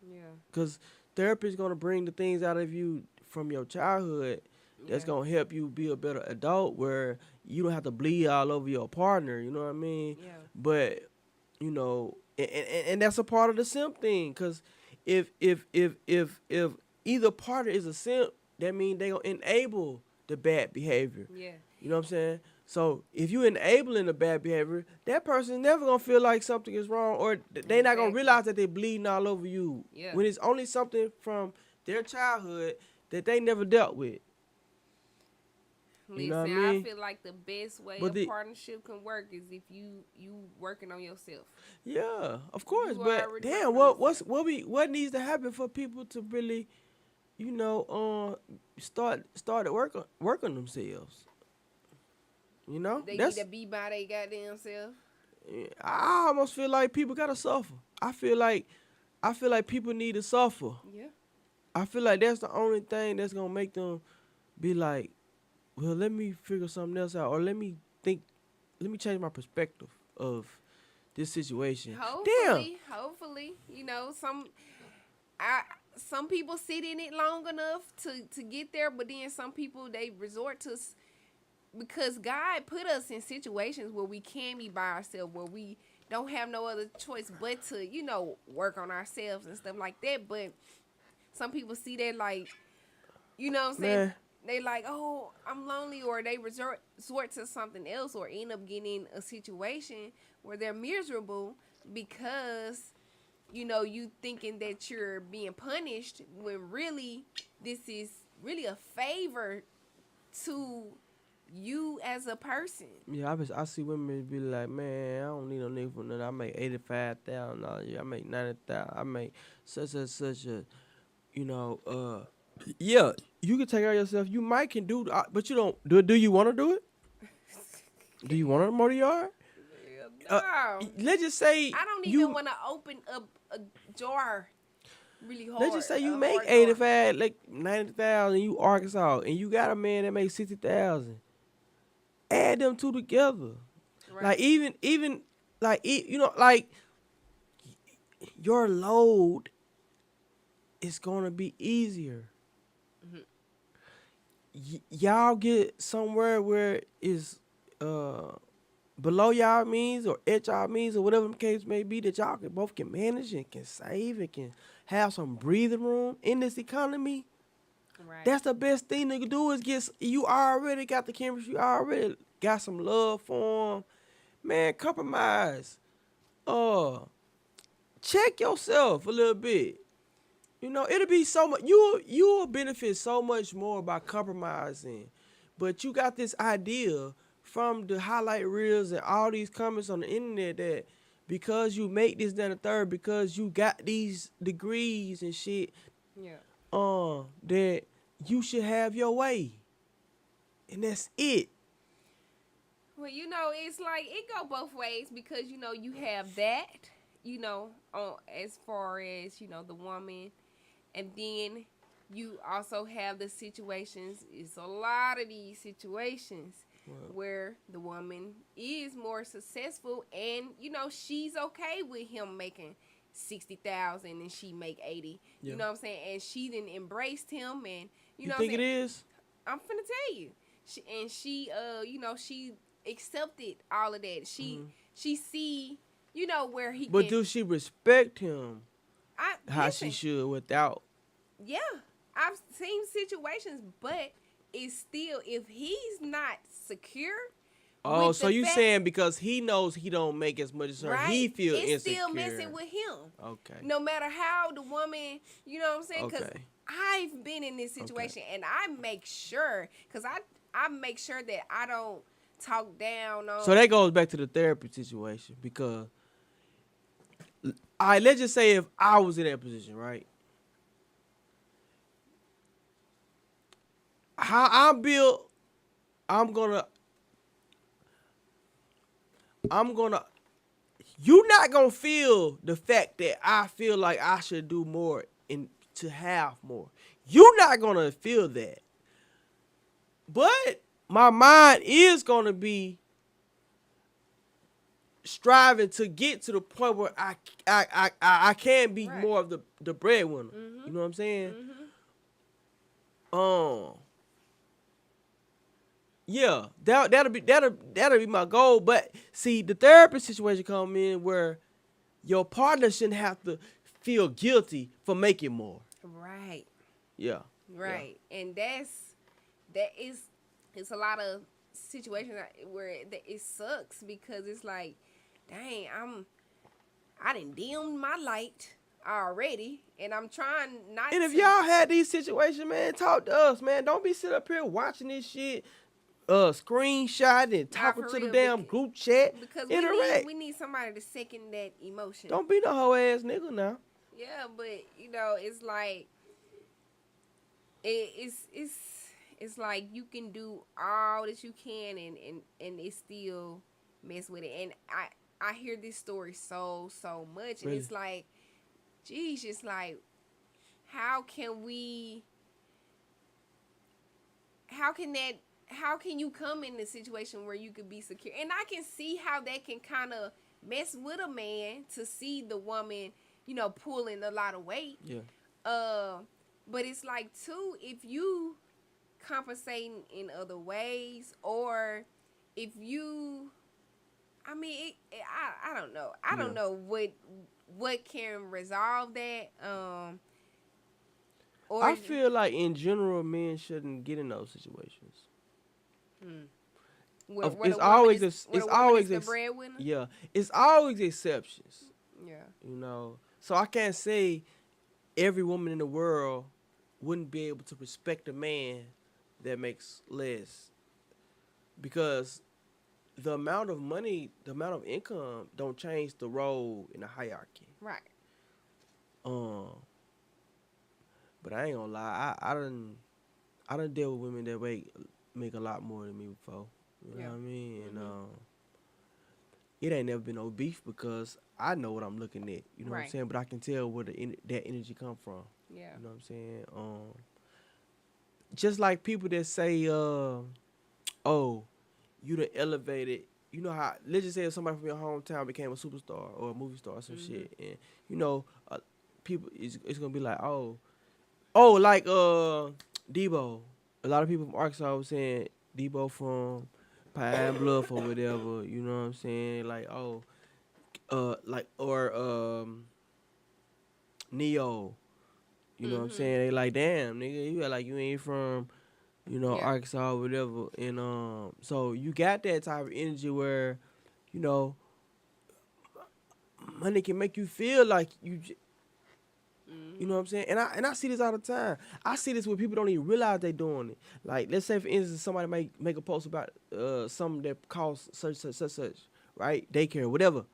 Yeah. Because therapy is going to bring the things out of you from your childhood that's Yeah. going to help you be a better adult where you don't have to bleed all over your partner. You know what I mean? Yeah. But, you know, and that's a part of the simp thing. Because if either partner is a simp, that means they going to enable the bad behavior. Yeah. You know what I'm saying? So if you enabling the bad behavior, that person never gonna feel like something is wrong, or they not gonna Exactly. realize that they bleeding all over you. Yeah. When it's only something from their childhood that they never dealt with. Listen, You know what I I mean? feel like the best way But a partnership can work is if you working on yourself. Yeah, of course. You But already damn, working on what needs to happen for people to really you know, started work on themselves. You know, They that's need to be by their goddamn self. I almost feel like people gotta suffer. I feel like people need to suffer. Yeah. I feel like that's the only thing that's gonna make them be like, well, let me figure something else out, or let me change my perspective of this situation. Damn. Hopefully, I some people sit in it long enough to get there, but then some people they resort to because God put us in situations where we can be by ourselves, where we don't have no other choice but to, work on ourselves and stuff like that. But some people see that like, you know what I'm saying? Man, They like, oh, I'm lonely, or they resort to something else, or end up getting in a situation where they're miserable because, you thinking that you're being punished when really this is really a favor to you as a person. yeah, I see women be like, man, I don't need no nigga for nothing. I make $85,000 a year. I make 90,000. I make such a, you know, yeah, you can take care of yourself. You might can do, but you don't do it. Do you want to do it? Do you want to mow the yard? No. Let's just say I don't you. even want to open up a jar really hard. Let's just say you a make hard jar. 85, like 90,000. You Arkansas, and you got a man that makes 60,000. Add them two together. Right. Like even like like your load is gonna be easier. Y'all get somewhere where it's below y'all means or at y'all means or whatever the case may be, that y'all can manage and can save and can have some breathing room in this economy. Right. That's the best thing they can do is you already got the chemistry, you already got some love for them. Man, compromise. Check yourself a little bit. It'll be so much. You'll benefit so much more by compromising. But you got this idea from the highlight reels and all these comments on the internet that because you make this, that, and the third, because you got these degrees and shit, Yeah. that you should have your way. And that's it. Well, it's like it go both ways because you have that, as far as the woman, and then you also have the situations. It's a lot of these situations where the woman is more successful, and she's okay with him making 60,000 and she make 80. Yeah. You know what I'm saying? And she then embraced him, and You know think what I'm it saying? is? I'm finna tell you. She accepted all of that. She see, where he But can. do she respect him how Listen, she should without? yeah, I've seen situations, but it's still, if he's not secure. Oh, with so the you fact- saying because he knows he don't make as much as her, right, he feel it's insecure. still messing with him. Okay. No matter how the woman, you know what I'm saying? Because Okay. I've been in this situation, and I make sure, because I make sure that I don't talk down on. So that goes back to the therapy situation because, let's just say if I was in that position, right? How I'm built, I'm gonna. You're not gonna feel the fact that I feel like I should do more and to have more. You're not gonna feel that. But my mind is gonna be striving to get to the point where I can be Right. more of the breadwinner. You know what I'm saying? Yeah, that'll be my goal. But see, the therapy situation come in where your partner shouldn't have to feel guilty for making more. Right. Yeah. Right. And it's a lot of situations where it sucks because it's like, dang, I done dimmed my light already, and I'm trying not And to. if y'all had these situations, man, talk to us, man. Don't be sitting up here watching this shit, screenshot and talking for to the real, damn group chat. because Interact. we need somebody to second that emotion. Don't be no hoe ass nigga now. Yeah, but it's like it's like you can do all that you can and it still mess with it. And I hear this story so much, and Really? it's like, geez, it's like, how can we? How can that? How can you come in a situation where you could be secure? And I can see how that can kind of mess with a man to see the woman, pulling a lot of weight. Yeah. But it's like too, if you compensating in other ways, or if you, I mean, I don't know. I don't Yeah. know what can resolve that. Or I feel like in general, men shouldn't get in those situations. where, Of- where it's the woman always is, ex- where it's the woman always is the ex- breadwinner. Yeah, it's always exceptions. Yeah. So I can't say every woman in the world wouldn't be able to respect a man that makes less, because the amount of money, the amount of income don't change the role in the hierarchy. Right. Um, but I ain't gonna lie, I done deal with women that make a lot more than me before. You know Yeah. what I mean? And Mhm. it ain't never been no beef because I know what I'm looking at. You know what I'm Right. saying? But I can tell where that energy come from. Yeah. You know what I'm saying? Just like people that say, "Oh, you done elevated." You know how? Let's just say if somebody from your hometown became a superstar or a movie star or some shit, and people it's gonna be like, like Debo. A lot of people from Arkansas was saying Debo from Pine Bluff or whatever. You know what I'm saying? Like Neo. You know what I'm Mhm. saying? They like, damn, nigga, you act like you ain't from, Yeah. Arkansas or whatever. And so you got that type of energy where, you know, money can make you feel like you know what I'm saying? And I see this all the time. I see this where people don't even realize they doing it. Like, let's say for instance somebody make a post about something that costs such, right? Daycare, whatever.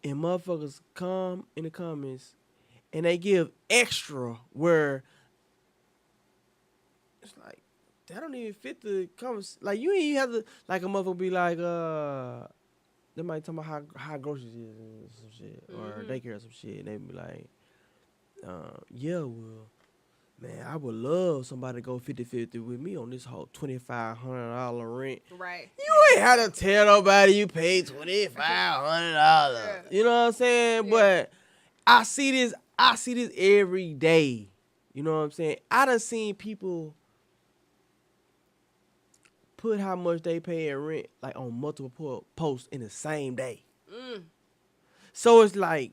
And motherfuckers come in the comments and they give extra where it's like that don't even fit the comments. Like you ain't even have to, like, a motherfucker be like they might talk about how groceries is and some shit or daycare or some shit, and they be like, yeah, well, man, I would love somebody to go 50-50 with me on this whole $2,500 rent. Right. You ain't have to tell nobody you paid $2,500. Yeah. You know what I'm saying? Yeah. But I see this every day. You know what I'm saying? I done seen people put how much they pay in rent like on multiple posts in the same day. So it's like,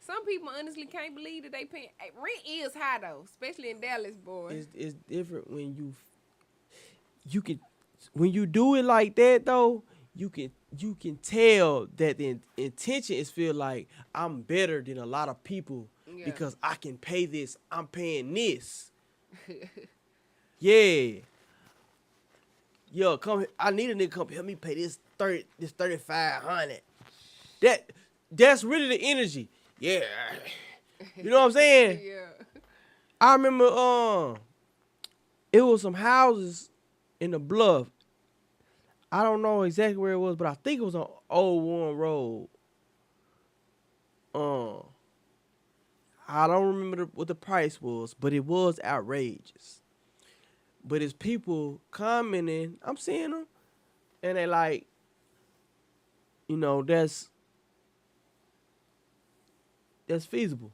Some people honestly can't believe that they pay. Rent is high though, especially in Dallas, boy. it's different when when you do it like that though. You can tell that the intention is feel like I'm better than a lot of people Yeah. because I can pay this. I'm paying this. Yeah. Yo, come. I need a nigga come help me pay this $3,500. That's really the energy. Yeah. You know what I'm saying? Yeah. I remember it was some houses in the Bluff. I don't know exactly where it was, but I think it was on Old Warren Road. I don't remember what the price was, but it was outrageous. But it's people commenting, I'm seeing them, and they like, that's feasible.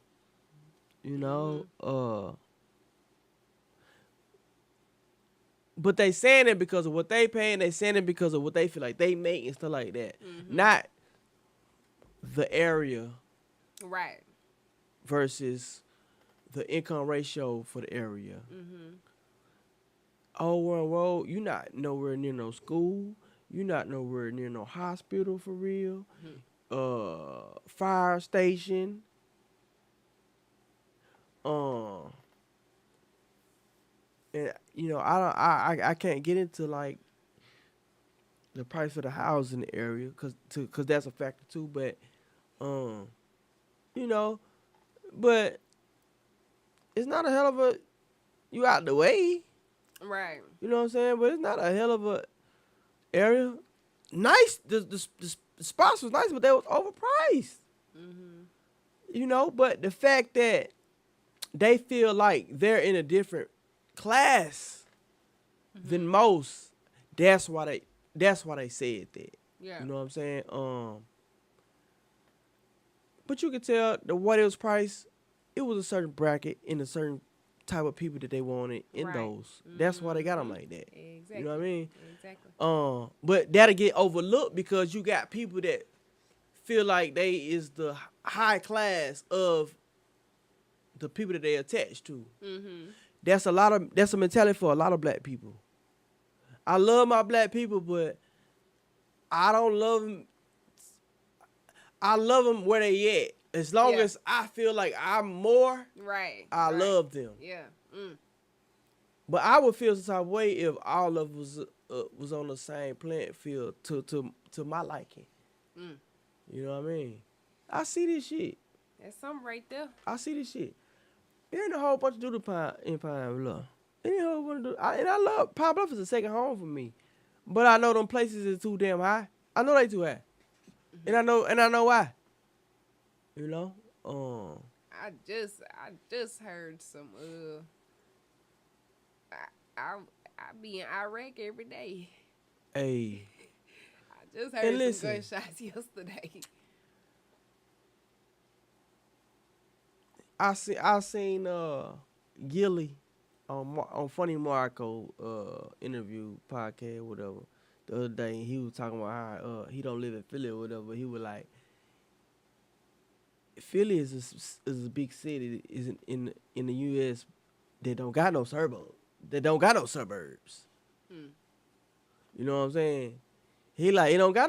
But they saying it because of what they pay, and they saying it because of what they feel like they make and stuff like that. Not the area Right. versus the income ratio for the area. Oh, well, you not nowhere near no school. You not nowhere near no hospital for real. Fire station. And I can't get into like the price of the house in the area cause that's a factor too. But you know, but it's not a hell of a you out the way. Right. You know what I'm saying? But it's not a hell of a area. Nice. The spots was nice, but they was overpriced. Mhm. You know, but the fact that they feel like they're in a different class than most, that's why they said that. Yeah. You know what I'm saying? But you could tell the what it was priced, it was a certain bracket in a certain type of people that they wanted in Right. those. That's why they got them Mhm. like that. Exactly. You know what I mean? Exactly. But that'll get overlooked because you got people that feel like they is the high class of the people that they attached to. Mhm. That's a mentality for a lot of black people. I love my black people, but I don't love them. I love them where they at. As long Yeah. as I feel like I'm more, Right. I right. love them. Yeah. But I would feel some type of way if all of us was on the same playing field to my liking. Mm. You know what I mean? I see this shit. That's something right there. I see this shit. There ain't a whole bunch to do in Pine Bluff. Ain't a whole bunch to do. And I love Pine Bluff is a second home for me. But I know them places is too damn high. I know they too high. And I know why. You know? I just heard some I be in Iraq every day. Hey. I just And heard listen. some gunshots yesterday. I seen Gilly on Funny Marco interview podcast whatever the other day, and he was talking about how he don't live in Philly or whatever. He was like, Philly is a big city is in the U.S. that don't got no suburbs. That don't got no suburbs. Hmm. You know what I'm saying? He like it don't got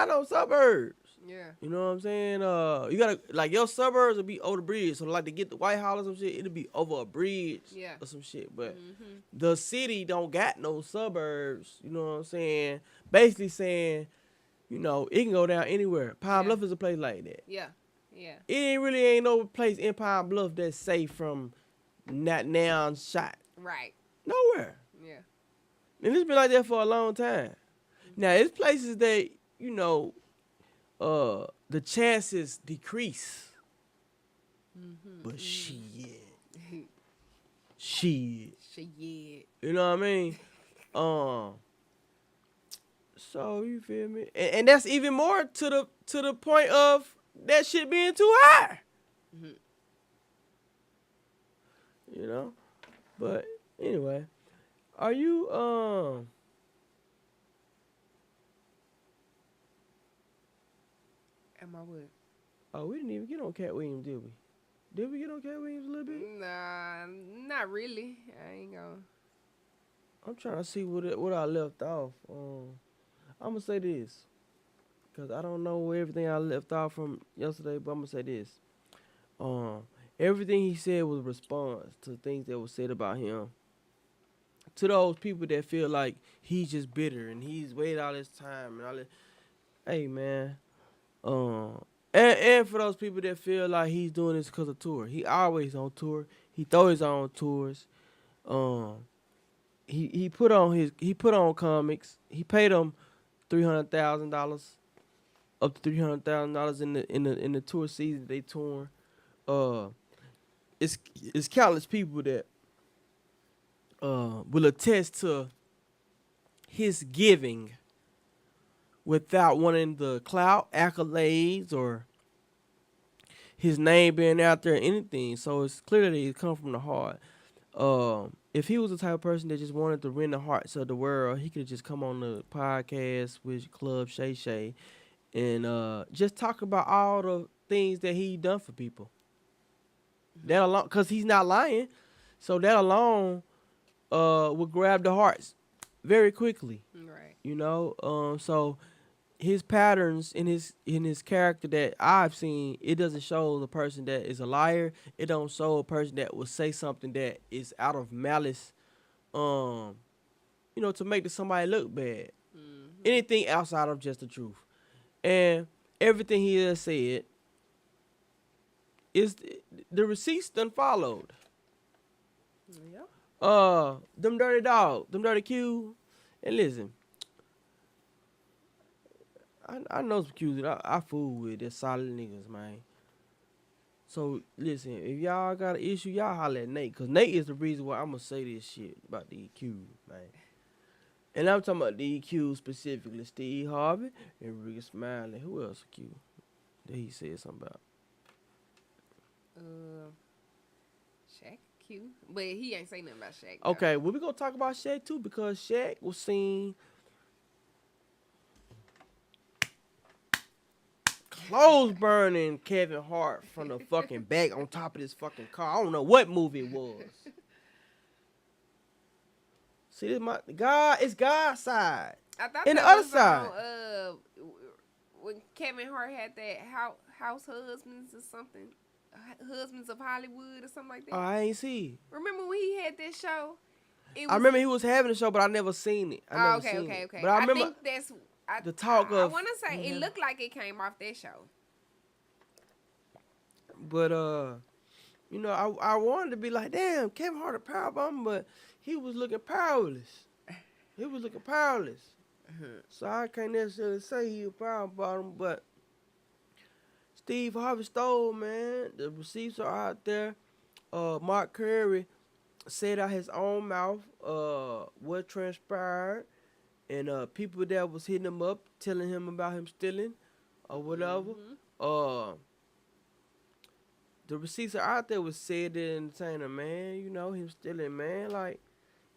no suburbs. Yeah. You know what I'm saying? You gotta like your suburbs will be over the bridge. So like to get the White House or some shit, it'll be over a bridge Yeah. or some shit. But Mhm. the city don't got no suburbs. You know what I'm saying? Basically saying, you know, it can go down anywhere. Pine Yeah. Bluff is a place like that. Yeah. Yeah. It ain't no place in Pine Bluff that's safe from not now shot. Right. Nowhere. Yeah. And it's been like that for a long time. Now it's places that, you know, the chances decrease. Mhm. But shit. Shit. You know what I mean? So you feel me? And that's even more to the point of that shit being too high. Mhm. You know? But anyway, are you Am I what? oh, we didn't even get on Cat Williams, did we? Did we get on Cat Williams a little bit? Nah, not really. I ain't gonna. I'm trying to see what I left off. I'm gonna say this, cause I don't know everything I left off from yesterday, but I'm gonna say this. Everything he said was a response to things that was said about him. To those people that feel like he's just bitter and he's waited all this time and all that. Hey man, and for those people that feel like he's doing this because of tour, he always on tour. He throw his own tours. He put on comics. He paid them $300,000, up to $300,000 in the tour season they touring. It's countless people that will attest to his giving without wanting the clout, accolades, or his name being out there or anything. So it's clear that he come from the heart. If he was the type of person that just wanted to win the hearts of the world, he could just come on the podcast with Club Shay Shay and just talk about all the things that he done for people. That alone, cause he's not lying, so that alone will grab the hearts very quickly. Right. You know, so his patterns in his character that I've seen, it doesn't show the person that is a liar. It don't show a person that will say something that is out of malice, you know, to make somebody look bad. Mhm. Anything outside of just the truth. And everything he has said, is the receipts done followed. Yeah. Them dirty dog, them dirty Q. And listen, I know some Qs that I fool with. They're solid niggas, man. So listen, if y'all got an issue, y'all holler at Nate, cause Nate is the reason why I'm gonna say this shit about the EQ, man. And I'm talking about the EQ specifically, Steve Harvey and Ricky Smiley. Who else Q that he said something about? Shaq Q, but he ain't say nothing about Shaq. Okay, well we gonna talk about Shaq too, because Shaq was seen clothes burning Kevin Hart from the fucking back on top of this fucking car. I don't know what movie it was. See, this it's God's side. I thought And that the other was side. on, when Kevin Hart had that house husbands or something, husbands of Hollywood or something like that. Oh, I ain't see. Remember when he had that show? It I remember he was having a show, but I never seen it. I never seen okay. it. But I remember think that's the talk I of. want to say it looked like it came off that show. But you know, I wanted to be like, damn, Kevin Hart a powerbomb, but he was looking powerless. He was looking powerless. So I can't necessarily say he a powerbomb, but Steve Harvey stole, man. The receipts are out there. Mark Curry said out his own mouth what transpired, and people that was hitting him up, telling him about him stealing or whatever. The receipts are out there with said the entertainer, man. You know, him stealing, man. Like,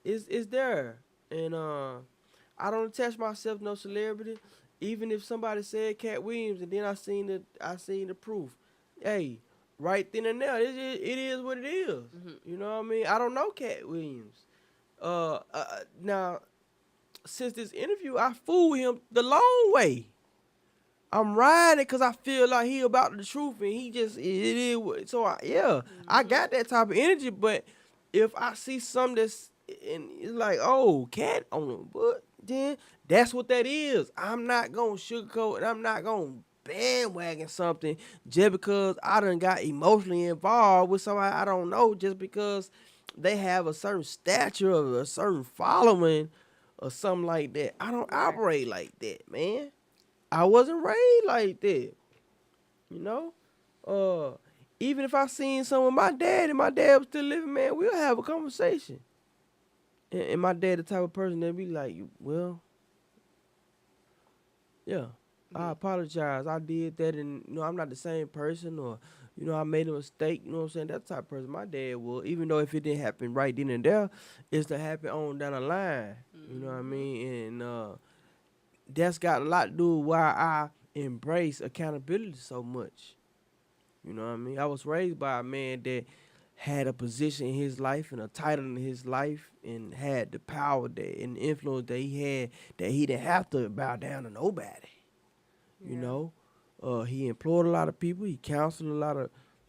it's there. And I don't attach myself to no celebrity. Even if somebody said Cat Williams and then I seen the proof. Hey, right then and there, it is what it is. You know what I mean? I don't know Cat Williams. Now, since this interview, I fooled him the long way. I'm riding because I feel like he about the truth, and he just it is. So I got that type of energy. But if I see something that's and it's like, oh, Cat on the book, then that's what that is. I'm not gonna sugarcoat, and I'm not gonna bandwagon something just because I done got emotionally involved with somebody I don't know, just because they have a certain stature or a certain following or something like that. I don't operate like that, man. I wasn't raised like that, you know. Even if I seen some with my dad and my dad was still living, man, we'll have a conversation. And my dad the type of person that be like, well, yeah, I apologize. I did that, and you know, I'm not the same person, or you know, I made a mistake. You know what I'm saying? That type of person my dad will. Even though if it didn't happen right then and there, it's to happen on down the line. You know what I mean? And that's got a lot to do with why I embrace accountability so much. You know what I mean? I was raised by a man that had a position in his life and a title in his life and had the power that and influence that he had, that he didn't have to bow down to nobody. You know? He employed a lot of people. He counseled a lot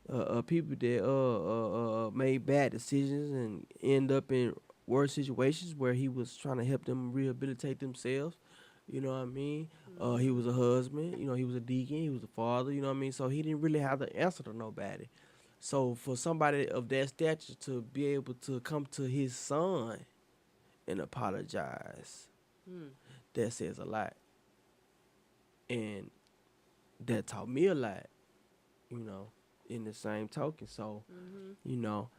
of people that made bad decisions and end up in worse situations where he was trying to help them rehabilitate themselves. You know what I mean? He was a husband. You know, he was a deacon. He was a father. You know what I mean? So he didn't really have to answer to nobody. So for somebody of that stature to be able to come to his son and apologize, that says a lot. And that taught me a lot, you know, in the same token. So, you know,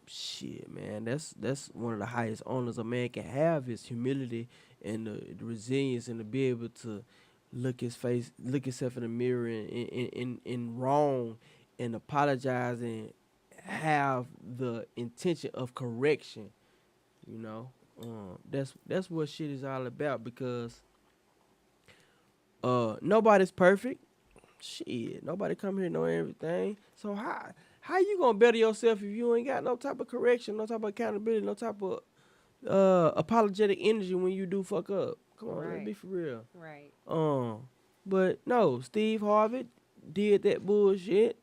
shit, man, that's one of the highest honors a man can have is humility and the resilience and to be able to look himself in the mirror in wrong and apologize and have the intention of correction. You know, that's what shit is all about, because nobody's perfect. Shit, nobody come here know everything. So how you gonna better yourself if you ain't got no type of correction, no type of accountability, no type of apologetic energy when you do fuck up? Come on, let's be for real. Right. But no, Steve Harvey did that bullshit.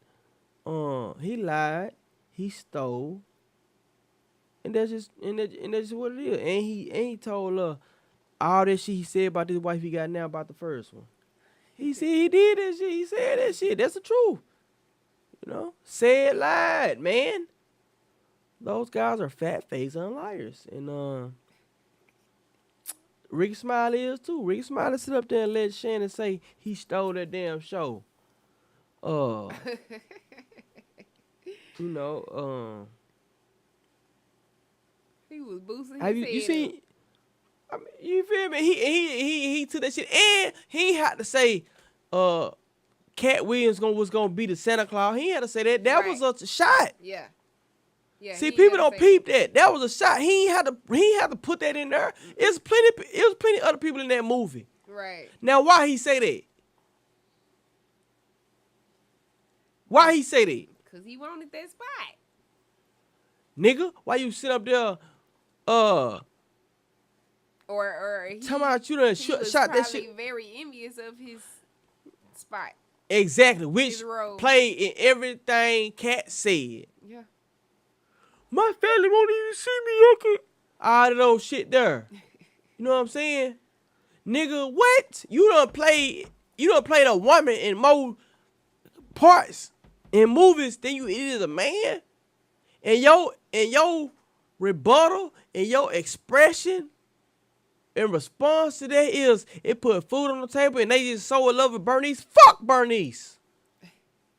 He lied, he stole, and that's just what it is. And he told all that shit he said about this wife he got now about the first one. He said he did that shit. He said that shit. That's the truth. You know, say it loud, man. Those guys are fat face and liars. And Ricky Smiley is too. Ricky Smiley sit up there and let Shannon say he stole that damn show. Uh, you know, He was boosting have his you head seen? up. I mean, you feel me? He took that shit, and he had to say, Cat Williams was gonna be the Santa Claus. He had to say that. That Right. was a shot. Yeah. Yeah. See, he people gotta don't say peep that. That was a shot. He had to put that in there. It was plenty other people in that movie. it. Right. Now, why he say that? Why he say that? Cause he wanted that spot. Nigga, why you sit up there, Or he, talking about you done he was shot that probably shit? very envious of his spot. Exactly, which His role. played in everything Cat said. Yeah. My family won't even see me, okay? All of those shit there. You know what I'm saying? Nigga, what? You done played a woman in more parts in movies than you did as a man? And your rebuttal and your expression in response to that is it put food on the table and they just so in love with Bernice. Fuck Bernice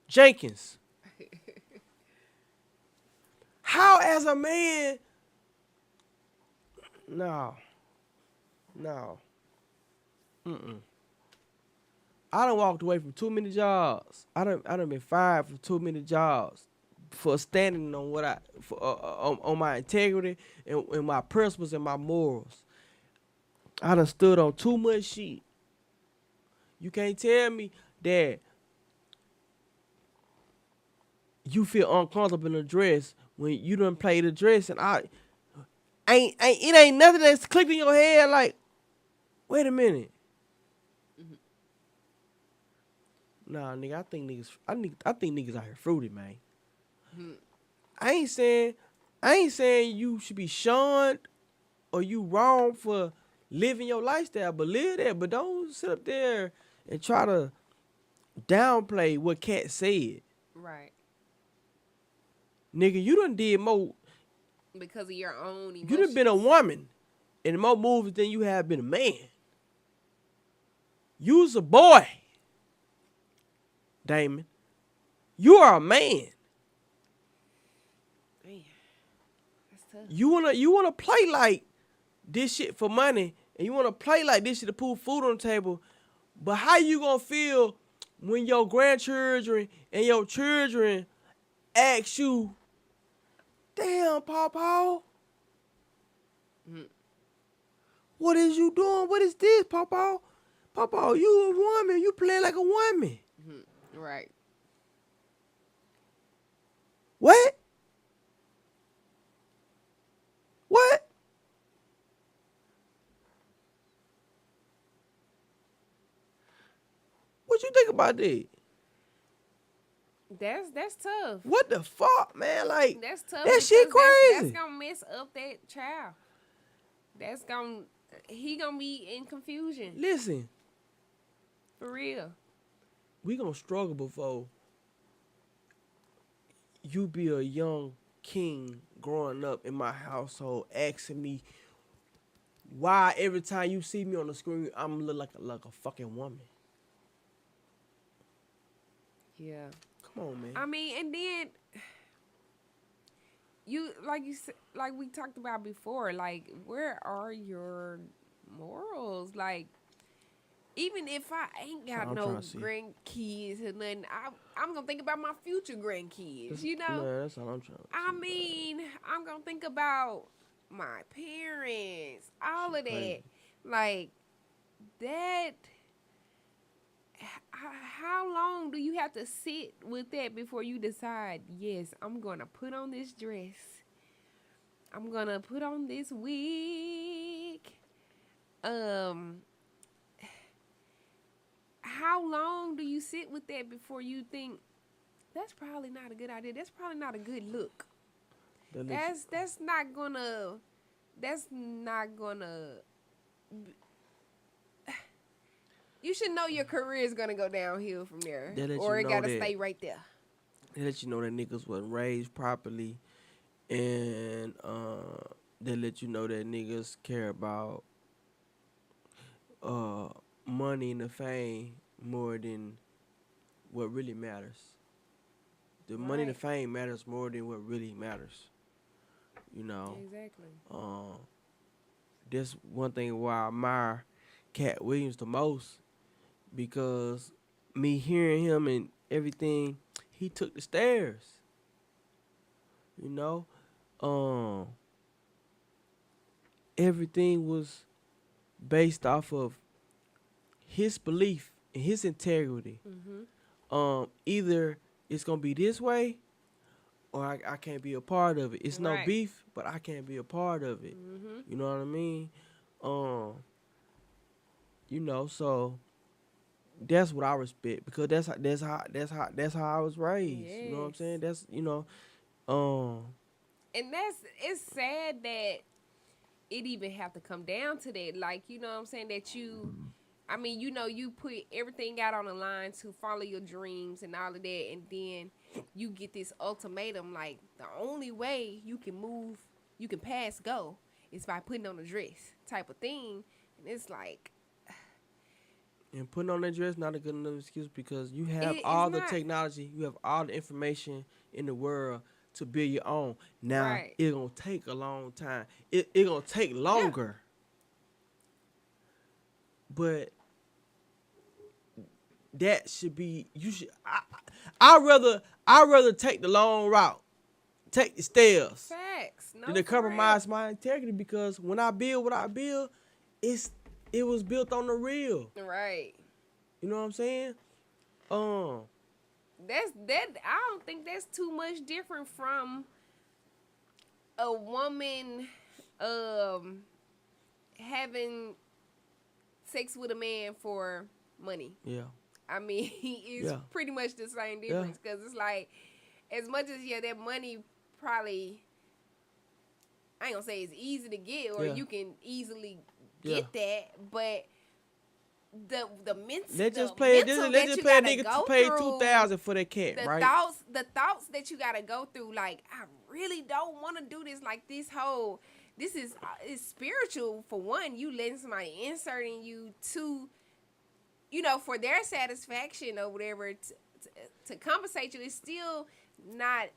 Jenkins. How as a man? No. I done walked away from too many jobs. I done been fired from too many jobs for standing on what on my integrity and my principles and my morals. I done stood on too much shit. You can't tell me that you feel uncomfortable in a dress when you done play the dress and it ain't nothing that's clicked in your head like, wait a minute. Nah, nigga, I think niggas out here fruity, man. I ain't saying you should be shunned or you wrong for living your lifestyle, but live that. But don't sit up there and try to downplay what Cat said. Right. Nigga, you done did more. Because of your own emotions. You done been a woman in more movies than you have been a man. You's a boy, Damon. You are a man. Man, that's tough. You wanna play like this shit for money, and you wanna play like this shit to put food on the table. But how you gonna feel when your grandchildren and your children ask you, damn, Pawpaw, what is you doing? What is this, Pawpaw? Pawpaw, you a woman. You play like a woman. Right. What? What? What you think about that? That's tough. What the fuck, man? Like, That's tough. that shit because crazy. That's gonna mess up that child. He gonna be in confusion. Listen, For real. we gonna struggle before you be a young king growing up in my household asking me why every time you see me on the screen I'm look like a fucking woman. Yeah. Come on, man. I mean, and then like we talked about before, like where are your morals? Like even if I ain't got I'm no trying to see. grandkids or nothing, I'm gonna think about my future grandkids. You know, Man, that's all I'm trying to I see, mean, I'm gonna think about my parents, all of that, Crazy. like that. How long do you have to sit with that before you decide, yes, I'm going to put on this dress. I'm going to put on this wig. How long do you sit with that before you think, that's probably not a good idea. That's probably not a good look. That's not gonna you should know your career is gonna go downhill from there, They let or you it know gotta that. stay right there. They let you know that niggas wasn't raised properly, and they let you know that niggas care about uh money and the fame more than what really matters. The money and the Right. fame matters more than what really matters. You know, Exactly. um, that's one thing why I admire Cat Williams the most because me hearing him and everything, he took the stairs. You know, um, everything was based off of his belief and his integrity. Mhm. Either it's gonna be this way or I can't be a part of it. It's no Right. beef, but I can't be a part of it. Mhm. You know what I mean? Um, so that's what I respect because that's how I was raised. You know what I'm Yes. saying? Um And it's sad that it even have to come down to that. Like, you know what I'm saying? That you, I mean, you put everything out on the line to follow your dreams and all of that. And then you get this ultimatum like, the only way you can move, you can pass go is by putting on a dress type of thing. And it's like, and putting on that dress not a good enough excuse because you have it's all the not. technology, you have all the information in the world to build your own. Now Right. it's gonna take a long time. It gonna take Yeah. longer. But that should be you should I rather take the long route, take the stairs Facts. No, than to for real. compromise my integrity because when I build what I build, it was built on the real. Right. You know what I'm saying? Um That's that. I don't think that's too much different from a woman having sex with a man for money. yeah. I mean, it's Yeah. pretty much the same difference because it's like, as much as that money probably, I ain't gonna say it's easy to get or Yeah. you can easily Yeah. get that, but the mental, Let's just the play mental let's that just you play a gotta nigga go to pay through, 2,000 for that cat, right? the thoughts that you gotta go through, like, I really don't want to do this. Like, this is it's spiritual for one. You letting somebody insert in you to, for their satisfaction or whatever, to compensate you. It's still not.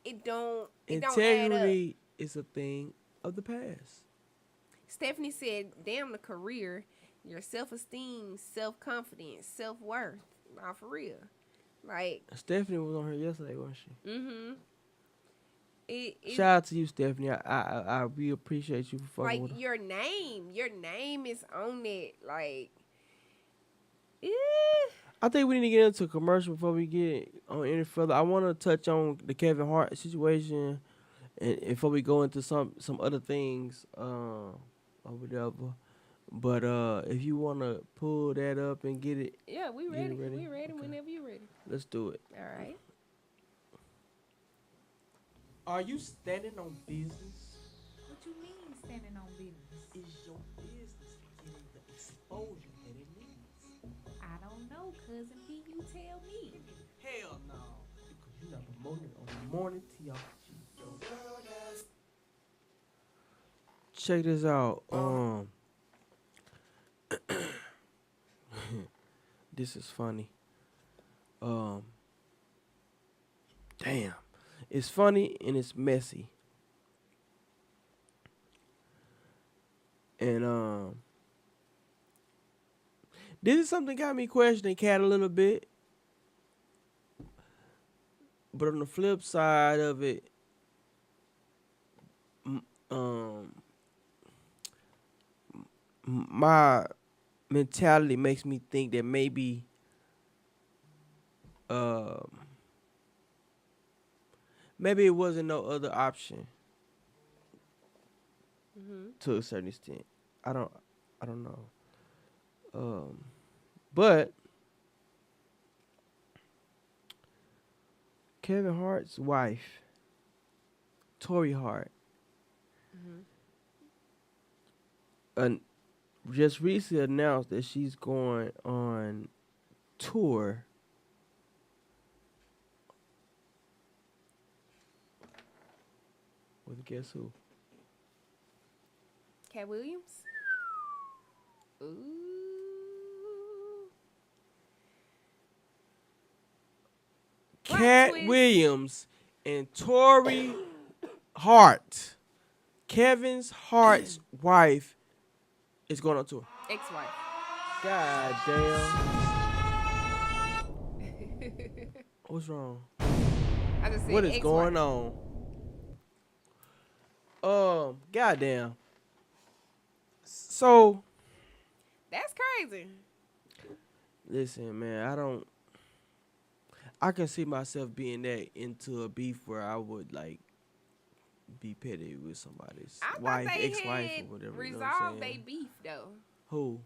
It don't add up. Integrity is a thing of the past. Stephanie said, "Damn the career, your self-esteem, self-confidence, self-worth. Not for real. Like, Stephanie was on here yesterday, wasn't she? mm-hmm. It Shout out to you, Stephanie. I really appreciate you for fucking like with her. your name is on it. Like, eh. I think we need to get into a commercial before we get on any further. I want to touch on the Kevin Hart situation, and before we go into some other things, or whatever. But if you want to pull that up and get it, Yeah, we Get it ready. ready? We ready Okay. whenever you ready. let's do it. All right. Are you standing on business? What you mean standing on business? Is your business getting the exposure that it needs? I don't know, cousin P. You tell me. Hell no. Because you're not promoting it on the morning TLG. Check this out. This is funny. Damn. It's funny and it's messy. And this is something got me questioning Cat a little bit. But on the flip side of it, my mentality makes me think that maybe maybe it wasn't no other option to a certain extent. I don't know. But Kevin Hart's wife, Tori Hart, just recently announced that she's going on tour With guess who? Cat Williams. Ooh. Plot Cat twist. Williams and Tori Hart. Kevin's Hart's wife is going on tour. Ex-wife. God damn. What's wrong? I just said What is ex-wife. going on? Goddamn. So, That's crazy. listen, man, I can see myself being that into a beef where I would like be petty with somebody's I wife, thought they ex-wife, had or whatever. You know what resolved I'm their saying? beef though. Who?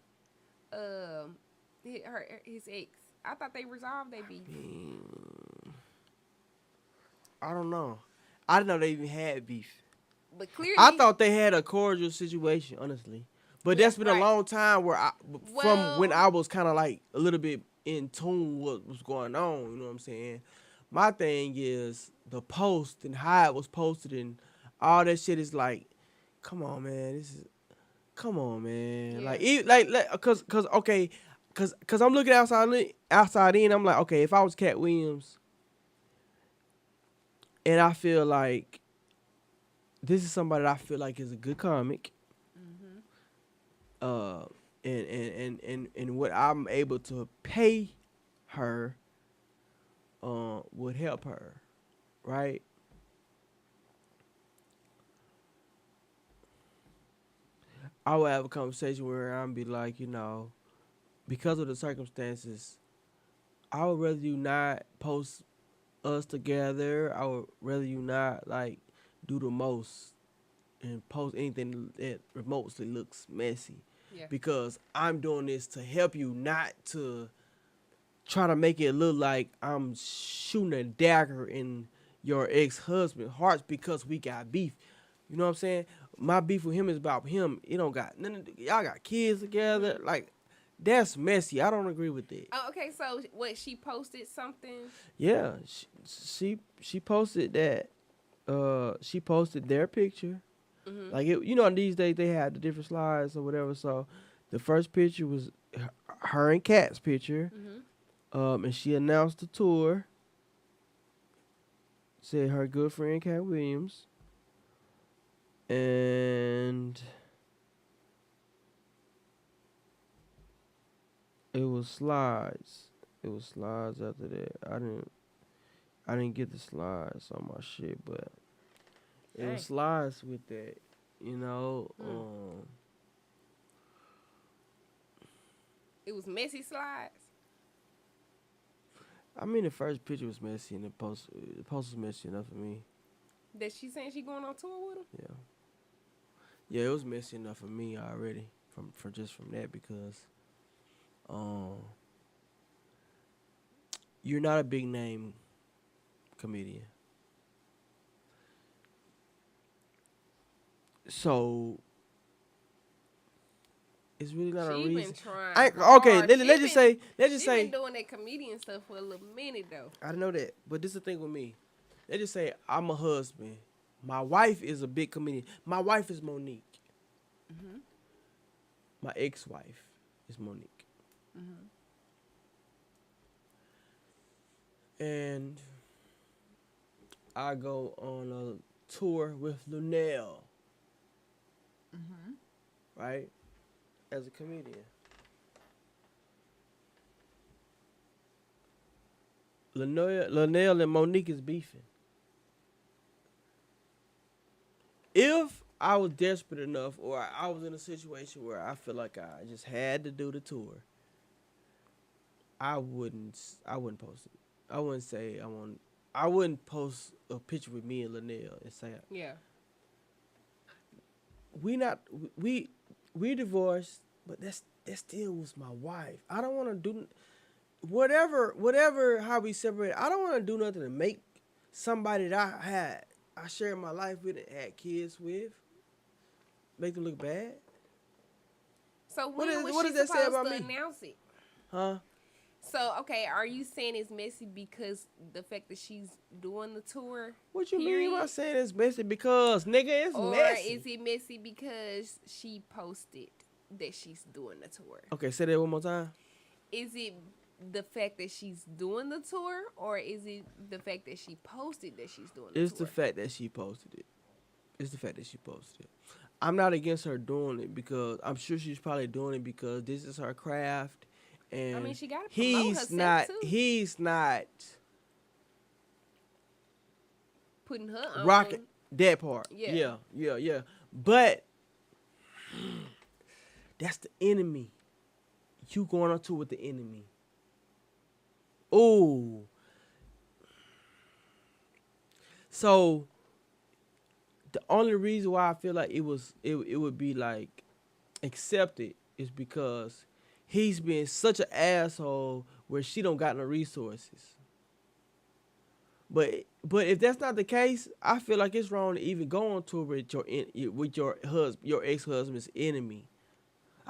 His ex. I thought they resolved their beef. I don't know. I didn't know they even had beef. But clearly, I thought they had a cordial situation, honestly. But Yeah, that's been right. a long time where from when Well- I was kind of like a little bit in tune with what was going on. You know what I'm saying? My thing is the post and how it was posted and all that shit is like, come on, man. Come on, man. Yeah. Cause I'm looking outside in. I'm like, okay, if I was Cat Williams, and I feel like this is somebody that I feel like is a good comic. And what I'm able to pay her would help her, right? I would have a conversation where I'm be like, you know, because of the circumstances, I would rather you not post us together. I would rather you not like do the most and post anything that remotely looks messy. Yeah. Because I'm doing this to help you, not to try to make it look like I'm shooting a dagger in your ex-husband's hearts because we got beef. You know what I'm saying? My beef with him is about him. It don't got nothing. Y'all got kids together. Like, that's messy. I don't agree with that. Oh, okay, so what? She posted something. Yeah, she posted that. She posted their picture. Like it, you know, these days they had the different slides or whatever. So, the first picture was her and Kat's picture. And she announced the tour. Said her good friend Cat Williams. And it was slides. It was slides after that. I didn't get the slides on my shit, but it was Dang. slides with that, you know. It was messy slides. I mean, the first picture was messy, and the post was messy enough for me. That she saying she going on tour with him. Yeah, it was messy enough for me already from that because, you're not a big name comedian, so it's really not a She reason. been trying. Okay, hard. let's just say She been doing that comedian stuff for a little minute though. I know that, but this is the thing with me. Let's just say I'm a husband. My wife is a big comedian. My wife is Monique. My ex-wife is Monique. And I go on a tour with Luenell. Right? As a comedian. Luenell and Monique is beefing. If I was desperate enough or I was in a situation where I feel like I just had to do the tour, I wouldn't post it. I wouldn't say I wouldn't post a picture with me and Luenell and say Yeah. we divorced, but that still was my wife. I don't want to do whatever how we separate. I don't want to do nothing to make somebody that I shared my life with and had kids with make them look bad. So What when was does she that say supposed about to me? announce it? Huh? So, okay, are you saying it's messy because the fact that she's doing the tour? What you mean by Period. saying it's messy? Because, nigga, it's Or messy. is it messy because she posted that she's doing the tour? Okay, say that one more time. Is it the fact that she's doing the tour, or is it the fact that she posted that she's doing the It's tour? the fact that she posted it. It's the fact that she posted it. I'm not against her doing it because I'm sure she's probably doing it because this is her craft, and I mean, she gotta promote he's herself, not. too. He's not Putting her on. rocking that part. Yeah. Yeah. But that's the enemy. You going on tour with the enemy. Oh. So the only reason why I feel like it would be like accepted is because he's been such an asshole where she don't got no resources. But if that's not the case, I feel like it's wrong to even go on tour with your ex-husband's enemy.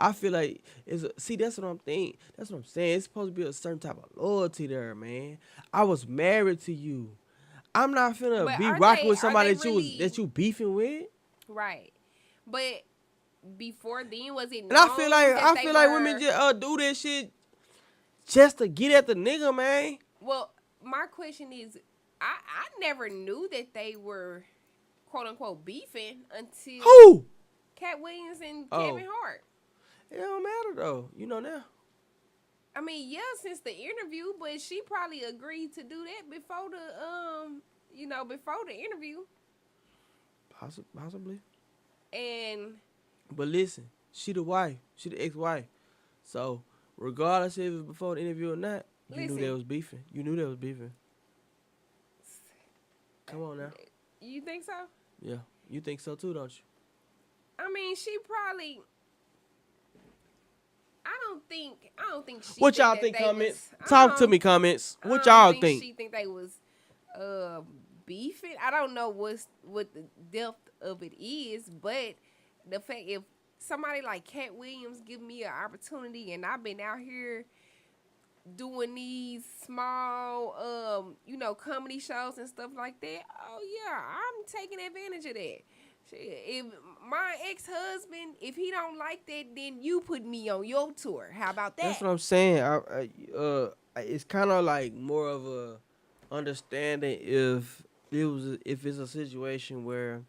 I feel like that's what I'm thinking. That's what I'm saying. It's supposed to be a certain type of loyalty there, man. I was married to you. I'm not finna But be are rocking they- with somebody are they really- that you beefing with. Right. But before then, was it And I known feel like that they women were- just do this shit just to get at the nigga, man. Well, my question is, I never knew that they were quote unquote beefing until Who? Cat Williams and Oh. Kevin Hart. It don't matter though. You know now. I mean, yeah, since the interview, but she probably agreed to do that before the interview. Possibly. And But listen, she the wife. She the ex-wife. So regardless if it was before the interview or not, you knew Listen. they was beefing. You knew they was beefing. Come on now. you think so? Yeah. You think so too, don't you? I mean, she probably. I don't think she. What y'all that think, they comments? was- Talk to um, me, comments. What I don't y'all think think? she think they was beefing. I don't know what the depth of it is, but the fact if somebody like Cat Williams give me an opportunity and I've been out here doing these small comedy shows and stuff like that, oh yeah, I'm taking advantage of that. If my ex-husband, if he don't like that, then you put me on your tour. How about that? That's what I'm saying. It's kind of like more of a understanding if it's a situation where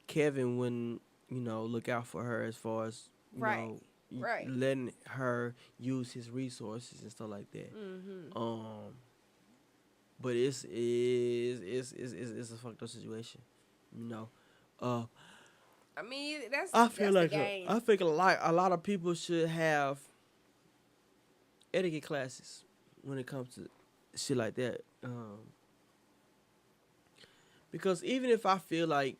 Kevin wouldn't look out for her as far as Right. Right. letting her use his resources and stuff like that. Mm-hmm. But it's a fucked up situation, I mean, that's I feel that's like the game. I think a lot of people should have etiquette classes when it comes to shit like that. Because even if I feel like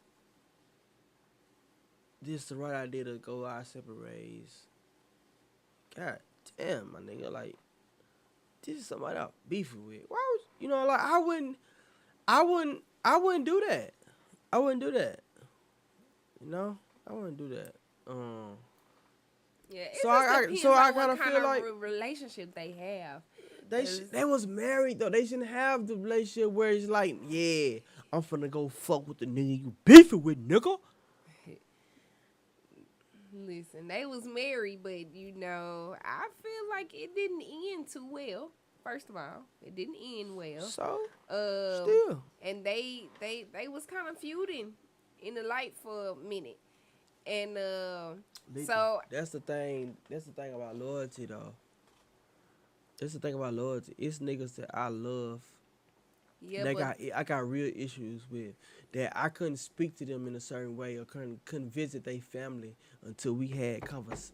this is the right idea to go our separate ways, god damn, my nigga, like this is somebody I'm beefing with. Why would I wouldn't do that. I wouldn't do that. I wouldn't do that. Yeah, it So just I depends so on I what kinda kind feel of like- relationship they have. They was married though. They shouldn't have the relationship where it's like, yeah, I'm finna go fuck with the nigga you beefing with, nigga. Listen, they was married, but I feel like it didn't end too well. First of all, it didn't end well. So Um, still, and they was kind of feuding in the light for a minute, and so that's the thing. That's the thing about loyalty, though. That's the thing about loyalty. It's niggas that I love. yeah, They but I got real issues with that. I couldn't speak to them in a certain way or couldn't visit their family until we had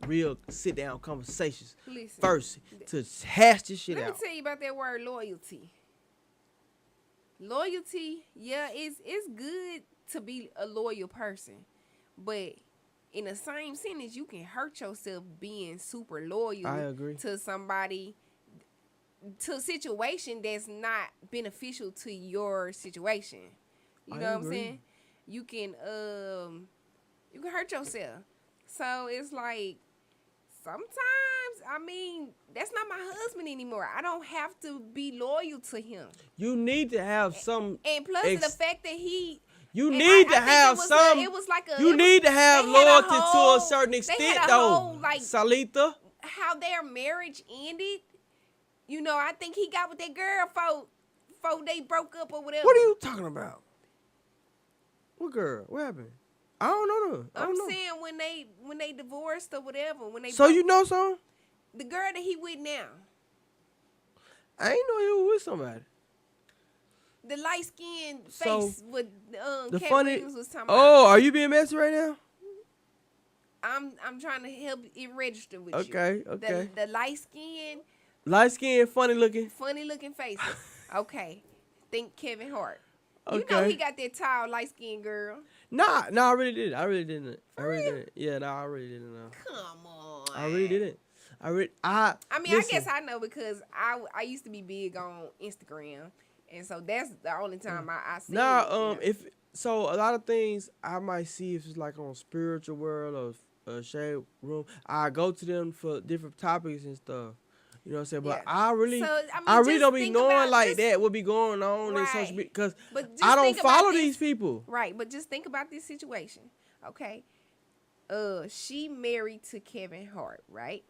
real sit down conversations listen, first to hash this shit let me out. tell you about that word loyalty. Loyalty, yeah, it's good to be a loyal person, but in the same sentence, you can hurt yourself being super loyal I agree. to somebody, to a situation that's not beneficial to your situation. You I know what I'm agree. saying? You can hurt yourself. So it's like sometimes I mean, that's not my husband anymore. I don't have to be loyal to him. You need to have some. And plus the fact that he. You and need to I think have some. It was like a. You need to have they had a loyalty to whole- a certain they extent, had a though. whole, like, Salita. how their marriage ended. You know, I think he got with that girl before they broke up or whatever. What are you talking about? What girl? What happened? I don't know them. I I'm don't know. saying when they divorced or whatever. When they So broke- you know something? the girl that he with now, I ain't know you were with somebody. the light skinned So, face with The Cat funny. Williams was talking about. Oh, are you being messy right now? I'm trying to help it register with Okay, you. okay. The light skinned, Light skin, funny looking. funny looking faces. Okay. Think Kevin Hart. You Okay. know he got that tall, light skinned girl. Nah, I really didn't. I really didn't. For real? Didn't. Yeah, no, I really didn't know. Come on. I really didn't. I mean, I listen, guess I know because I used to be big on Instagram, and so that's the only time I see. Nah, it, you know. if so, a lot of things I might see if it's like on spiritual world or shade room. I go to them for different topics and stuff. You know what I'm saying? But Yeah. I really, So, I really just don't be think knowing about- like just- that what be going on in Right. social media because But just I don't think about follow this. these people. Right, but just think about this situation, okay? She married to Kevin Hart, right?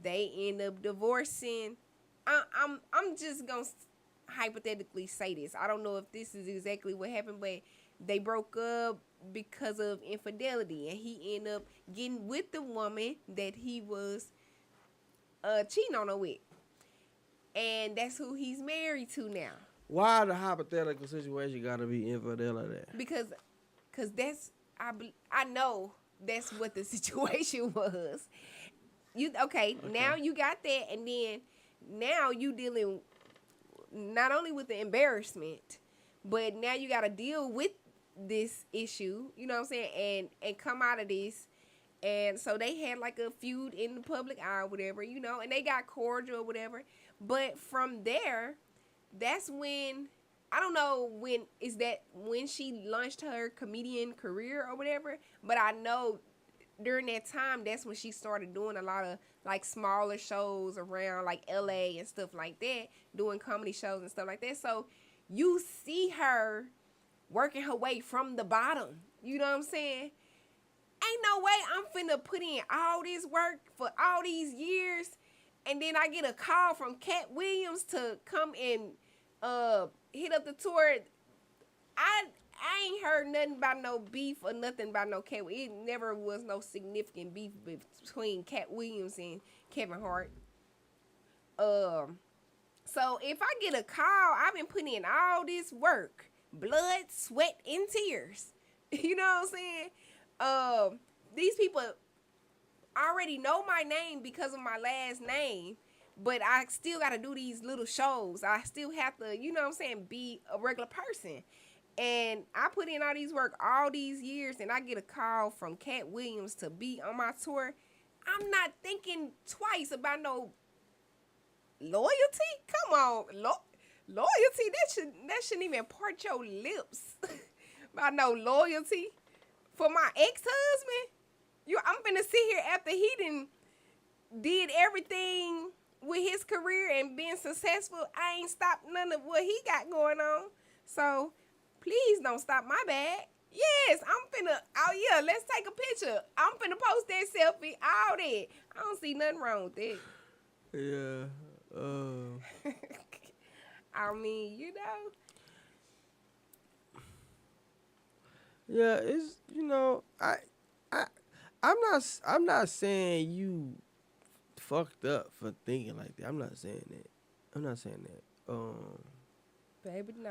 They end up divorcing. I'm just gonna hypothetically say this. I don't know if this is exactly what happened, but they broke up because of infidelity, and he ended up getting with the woman that he was cheating on her with, and that's who he's married to now. Why the hypothetical situation gotta be infidel like that? Because that's I know that's what the situation was. Okay, now you got that, and then now you dealing not only with the embarrassment, but now you got to deal with this issue. You know what I'm saying? And come out of this. And so they had like a feud in the public eye or whatever, you know, and they got cordial or whatever. But from there, that's when, I don't know when she launched her comedian career or whatever, but I know during that time, that's when she started doing a lot of like smaller shows around like LA and stuff like that, doing comedy shows and stuff like that. So you see her working her way from the bottom. You know what I'm saying? Ain't no way I'm finna put in all this work for all these years, and then I get a call from Cat Williams to come and hit up the tour. I ain't heard nothing about no beef or nothing about no Cat. It never was no significant beef between Cat Williams and Kevin Hart. So if I get a call, I've been putting in all this work, blood, sweat, and tears. You know what I'm saying? These people already know my name because of my last name, but I still got to do these little shows. I still have to, you know what I'm saying, be a regular person. And I put in all these work all these years, and I get a call from Cat Williams to be on my tour. I'm not thinking twice about no loyalty. Come on, loyalty. That shouldn't even part your lips about no loyalty for my ex-husband. I'm finna sit here after he did everything with his career and being successful. I ain't stopped none of what he got going on. So please don't stop my bag. Yes, I'm finna. Oh yeah, let's take a picture. I'm finna post that selfie. All that. I don't see nothing wrong with that. Yeah. I mean, you know. Yeah, it's I'm not saying you fucked up for thinking like that. I'm not saying that. Baby, no.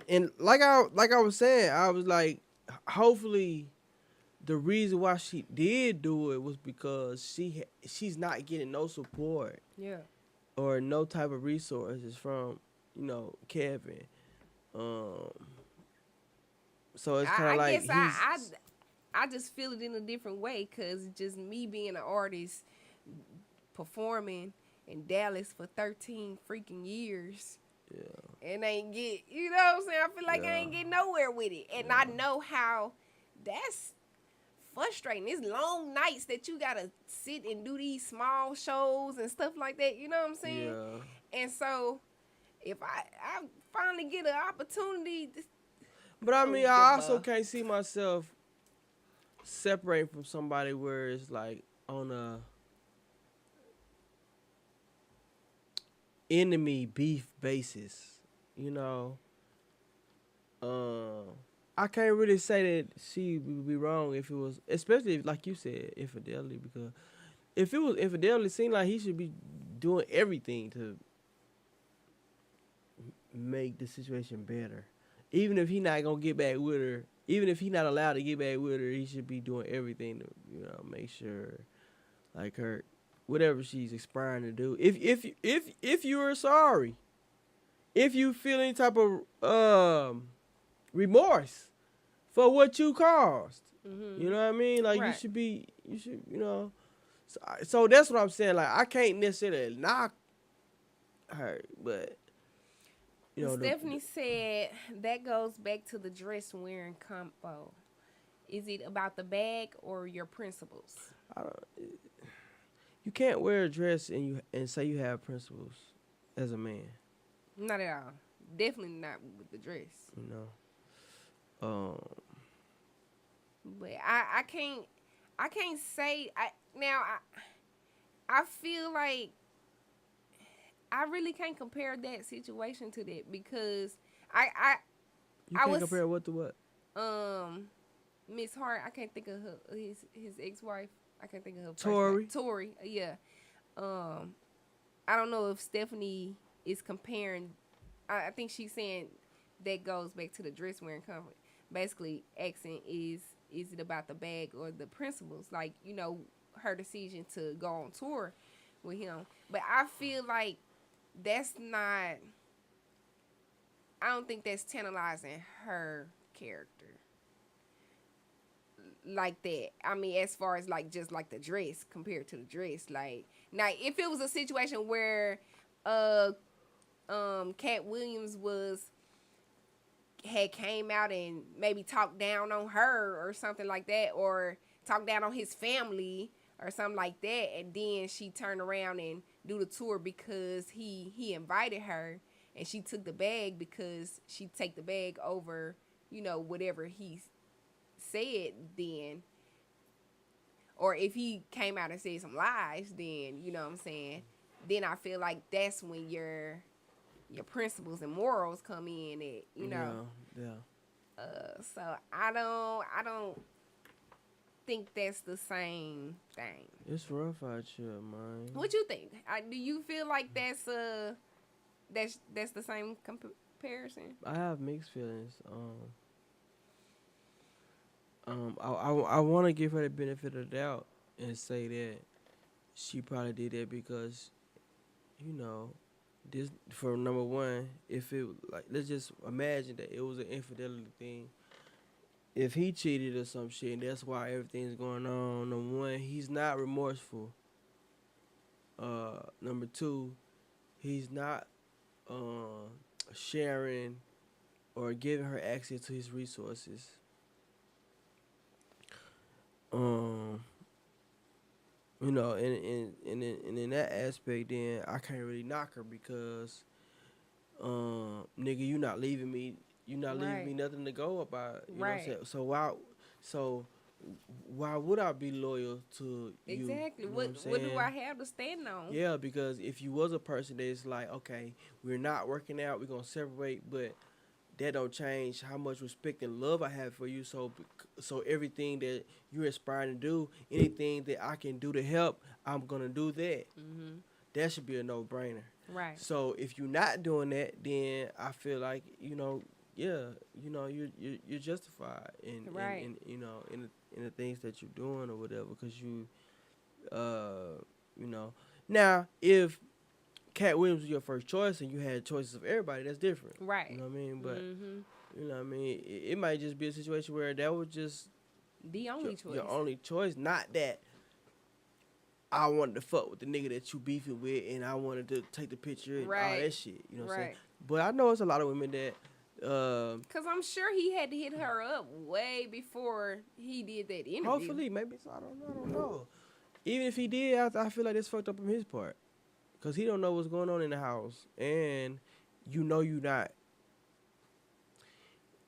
And like I was saying, I was like, hopefully, the reason why she did do it was because she's not getting no support Yeah. or no type of resources from Kevin. So it's kind of like guess I just feel it in a different way because just me being an artist performing in Dallas for 13 freaking years. Yeah. And ain't get, you know what I'm saying? I feel like I Yeah. ain't get nowhere with it. And I know how that's frustrating. It's long nights that you gotta sit and do these small shows and stuff like that. You know what I'm saying? Yeah. And so, if I finally get an opportunity, But I Oh, mean, I goodbye. also can't see myself separating from somebody where it's like on a enemy beef basis, you know. I can't really say that she would be wrong if it was, especially if, like you said, infidelity. Because if it was infidelity, it seemed like he should be doing everything to make the situation better. Even if he not gonna get back with her, even if he not allowed to get back with her, he should be doing everything to, you know, make sure, like, her, whatever she's aspiring to do. If you are sorry, if you feel any type of remorse for what you caused, you know what I mean? Like, Right. you should, you know. So that's what I'm saying. Like, I can't necessarily knock her, but you know, Stephanie said that goes back to the dress wearing combo. Is it about the bag or your principles? you can't wear a dress and say you have principles as a man. Not at all. Definitely not with the dress. You know. But I can't say I feel like I really can't compare that situation to that because You I can't was- compare what to what. Miss Hart, I can't think of her his ex-wife. I can't think of her first Tori. name. Tori, yeah. I don't know if Stephanie is comparing. I think she's saying that goes back to the dress wearing comfort. Basically, asking is it about the bag or the principles? Like, you know, her decision to go on tour with him. But I feel like that's not. I don't think that's tantalizing her character like that. I mean, as far as like just like the dress compared to the dress, like now if it was a situation where Cat Williams had came out and maybe talked down on her or something like that, or talked down on his family or something like that, and then she turned around and do the tour because he invited her, and she took the bag because she take the bag over, you know, whatever he said then. Or if he came out and said some lies, then, you know what I'm saying, then I feel like that's when your principles and morals come in at, you know. Yeah. So I don't think that's the same thing. It's rough out here, man. What you think? Do you feel like that's the same comparison? I have mixed feelings. I want to give her the benefit of the doubt and say that she probably did that because, you know, this, for number one, if it, like, let's just imagine that it was an infidelity thing. If he cheated or some shit and that's why everything's going on, number one, he's not remorseful. Number two, he's not sharing or giving her access to his resources. You know, and in that aspect, then I can't really knock her because, nigga, you not leaving me. You not leaving me nothing to go about. You know what I'm saying? So why would I be loyal to you? Exactly. You know What I'm saying? do I have to stand on? Yeah, because if you was a person that's like, okay, we're not working out, we're gonna separate, but that don't change how much respect and love I have for you. So everything that you're aspiring to do, anything that I can do to help, I'm gonna do that. Mm-hmm. That should be a no-brainer. Right. So if you're not doing that, then I feel like, you know, yeah, you know, you're justified in, Right. in you know, in the things that you're doing or whatever, because you know. Now, if Cat Williams was your first choice and you had choices of everybody, that's different. Right. You know what I mean? But Mm-hmm. you know what I mean? It might just be a situation where that was just The only choice. your only choice. Not that I wanted to fuck with the nigga that you beefing with and I wanted to take the picture and all Right. that shit. You know what I'm saying? Right. But I know it's a lot of women that Cause I'm sure he had to hit her up way before he did that interview. Hopefully, maybe so. I don't know. Even if he did, I feel like it's fucked up on his part, cause he don't know what's going on in the house, and you know you're not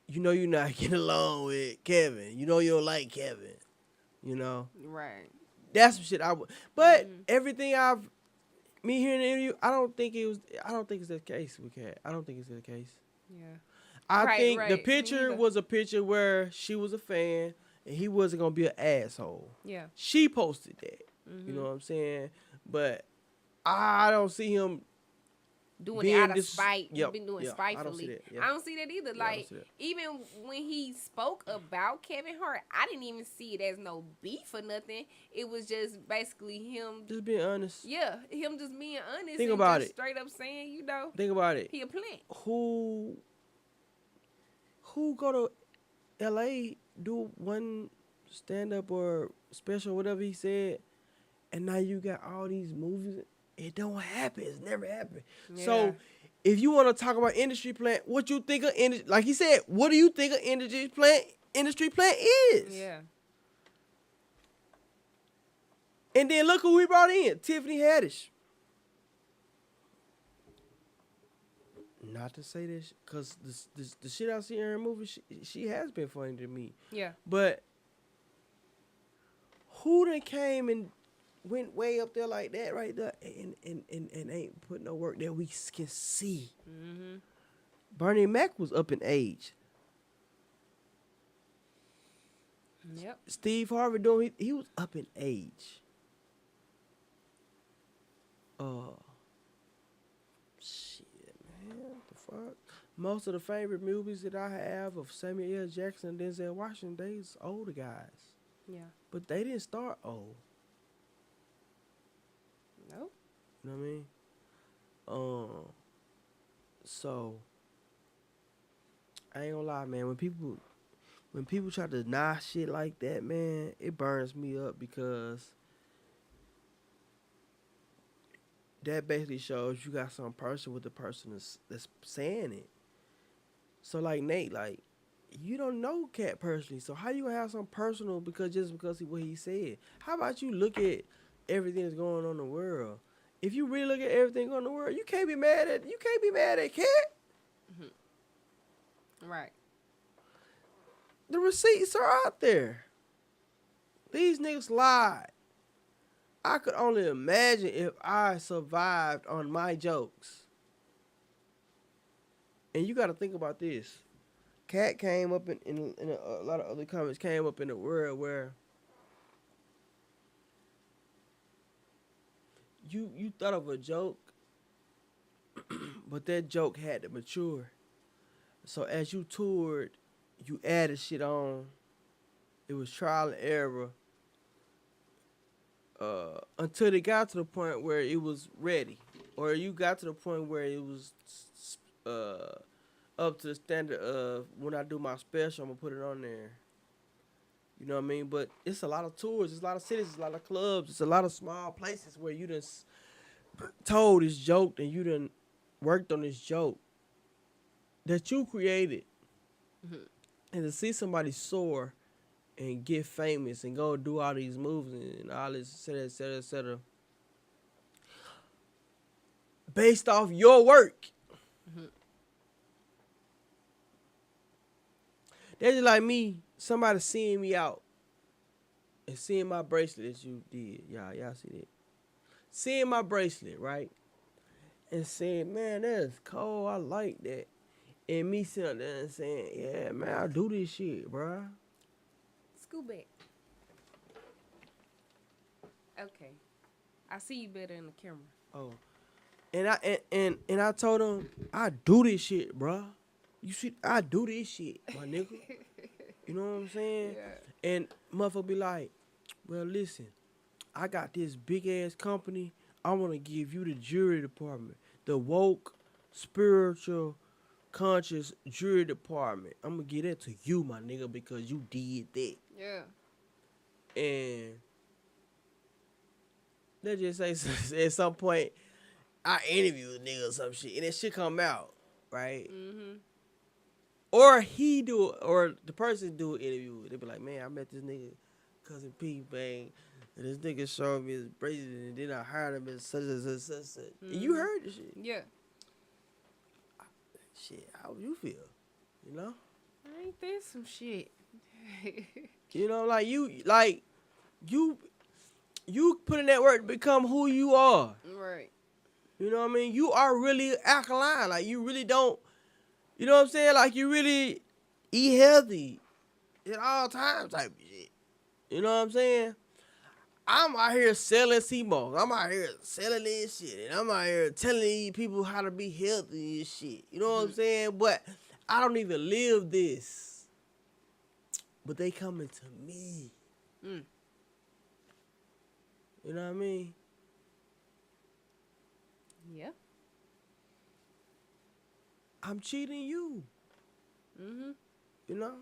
getting along with Kevin. You know you don't like Kevin. You know Right. that's some shit I would. But Mhm. everything me hearing the interview, I don't think it's the case with Kat. I don't think it's the case. Yeah. I Right, think the right. Me picture neither. was a picture where she was a fan and he wasn't gonna be an asshole. Yeah. She posted that. Mhm. You know what I'm saying? But I don't see him Doing being it out of this- spite. yep, Been doing yeah, I don't spitefully. see that, yeah. I don't see that either. Yeah, I don't Like see that. even when he spoke about Kevin Hart, I didn't even see it as no beef or nothing. It was just basically him. Just being honest. Yeah, him just being honest. Think and about just it. Straight up saying, you know, Think about it. he a plant. Who go to LA, do one stand up or special, whatever he said, and now you got all these movies. It don't happen. It's never happened. Yeah. So if you want to talk about industry plant, what you think of industry? Like he said, what do you think of industry plant? Industry plant is. Yeah. And then look who we brought in, Tiffany Haddish. Not to say this, cause the shit I see in her movie, she has been funny to me. Yeah. But who done came and went way up there like that right there and ain't put no work that we can see? Mm-hmm. Bernie Mac was up in age. Yep. Steve Harvey doing he was up in age. Shit, man, what the fuck? Most of the favorite movies that I have of Samuel L. Jackson and Denzel Washington, they's older guys. Yeah. But they didn't start old. Nope. You know what I mean? So I ain't gonna lie, man. When people try to deny shit like that, man, it burns me up because that basically shows you got some person with the person that's saying it. So like Nate, like you don't know Cat personally, so how you gonna have some personal because what he said? How about you look at everything that's going on in the world? If you really look at everything going on in the world, you can't be mad at Cat. Right. The receipts are out there. These niggas lied. I could only imagine if I survived on my jokes. And you got to think about this. Cat came up in a lot of other comments came up in the world where you thought of a joke, but that joke had to mature. So as you toured, you added shit on. It was trial and error. Until it got to the point where it was ready, or you got to the point where it was up to the standard of when I do my special, I'm gonna put it on there. You know what I mean? But it's a lot of tours, it's a lot of cities, it's a lot of clubs, it's a lot of small places where you done told this joke and you done worked on this joke that you created. Mhm. And to see somebody soar and get famous and go do all these moves and all this, et cetera, et cetera, based off your work. Mhm. That's just like me, somebody seeing me out and seeing my bracelet that you did. Y'all see that? Seeing my bracelet, right? And saying, man, that's cold. I like that. And me sitting up there and saying, yeah, man, I do this shit, bruh. Scoot back. Okay. I see you better in the camera. Oh. And I told him, I do this shit, bruh. You see, I do this shit, my nigga. You know what I'm saying? Yeah. And motherfucker be like, well, listen, I got this big ass company. I want to give you the jury department, the woke, spiritual, conscious jury department. I'm gonna give that to you, my nigga, because you did that. Yeah. And let's just say at some point, I interviewed a nigga or some shit, and that shit come out, right? Mm-hmm. or he do it, or the person do an interview. They be like, man, I met this nigga, Cousin P, bang. And this nigga showed me his bracelet, and then I hired him as such and such and such. And you heard the shit. Yeah. Shit, how you feel? You know? Ain't this some shit? You know, you put in that work to become who you are. Right. You know what I mean? You are really alkaline. Like, you really don't, you know what I'm saying? Like, you really eat healthy at all times type of shit. You know what I'm saying? I'm out here selling CMOS. I'm out here selling this shit. And I'm out here telling these people how to be healthy and shit. You know what I'm saying? But I don't even live this. But they coming to me. Mm. You know what I mean? Yeah. I'm cheating you. Mhm. You know?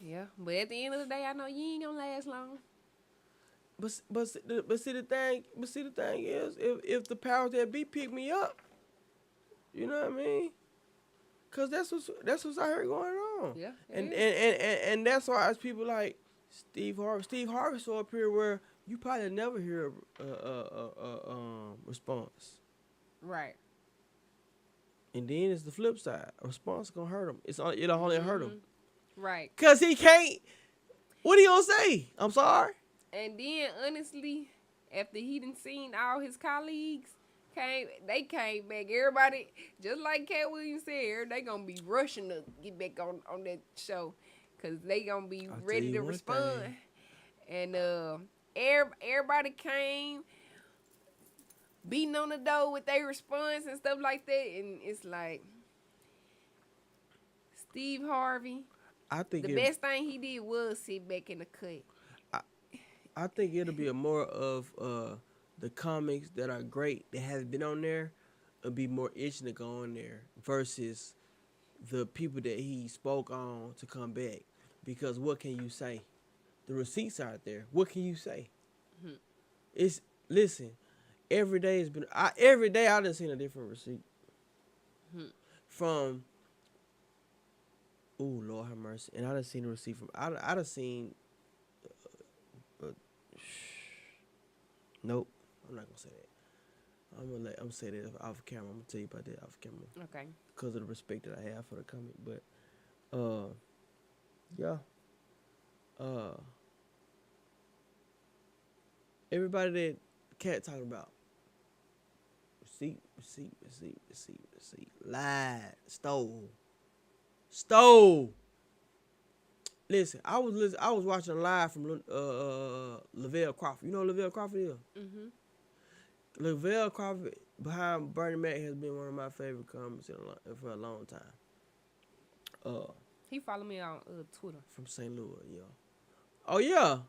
Yeah. But at the end of the day, I know you ain't gonna last long. But see the thing is, if the powers that be pick me up, you know what I mean? Cause that's what's out here going on. Yeah. And that's why it's people like Steve Harvey. Steve Harvey saw a period where you probably never hear a response. Right. And then it's the flip side. A response gonna hurt him. It'll only hurt him. Right. Cause he can't. What he gonna say? I'm sorry. And then honestly, after he done seen all his colleagues they came back. Everybody, just like Cat Williams said, they gonna be rushing to get back on that show. Cause they gonna be I'll ready tell to you one respond. thing. And everybody came beating on the door with their response and stuff like that. And it's like Steve Harvey, I think the best thing he did was sit back in the cut. I think it'll be a more of the comics that are great that has been on there. It'll be more itching to go on there versus the people that he spoke on to come back. Because what can you say? The receipts are out there. What can you say? Mhm. Listen. Every day has been. Every day I done seen a different receipt. From. Ooh, Lord have mercy. And I done seen a receipt from. I done seen. Nope, I'm not gonna say that. I'm gonna say that off camera. I'm gonna tell you about that off camera. Okay. Because of the respect that I have for the comic, but yeah. Everybody that Cat talking about. Receipt. Lied. Stole. Listen, I was watching live from Lavelle Crawford. You know who Lavelle Crawford is? Mhm. Lavelle Crawford behind Bernie Mac has been one of my favorite comics for a long time. He followed me on Twitter. From St. Louis, yeah. Oh yeah.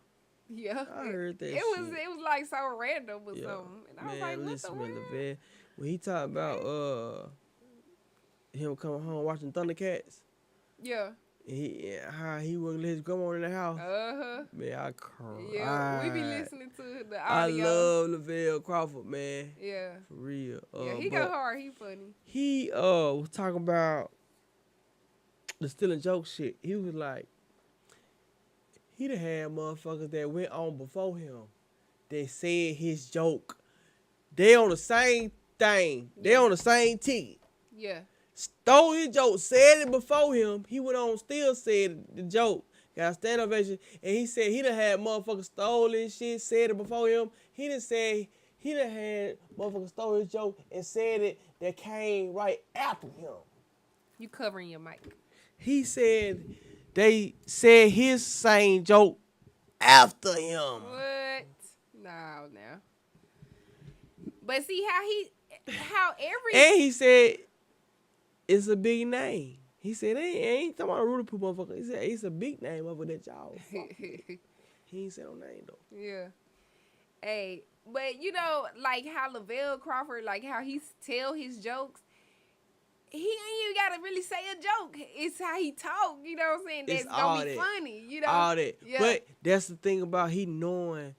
Yeah. I heard that It shit. was like so random or Yeah. something. And I was Man, like, what listen, the man, world? Lavelle, when he talked about him coming home watching Thundercats, Yeah. and how he wouldn't let his grandma in the house. Man, I cried. Yeah. We be listening to the I audio. love Lavelle Crawford, man. Yeah. For real. Yeah, he go hard. He funny. He was talking about the stealing joke shit. He was like, he done had motherfuckers that went on before him that said his joke. They on the same thing. They on the same ticket. Yeah. Stole his joke, said it before him. He went on, still said the joke. Got a stand ovation. And he said he done had motherfuckers stole his shit, said it before him. He done had motherfuckers stole his joke and said it that came right after him. You covering your mic. He said they said his same joke after him. What? No. But see how every And he said it's a big name. He said ain't talking about a Rudy Poo motherfucker. He said it's a big name over that y'all. He ain't said no name though. Yeah. Hey, but you know, like how Lavelle Crawford, like how he tell his jokes, he ain't even gotta really say a joke. It's how he talk, you know what I'm saying? That's It's gonna all be that. funny, you know? All that. Yeah. But that's the thing about he knowing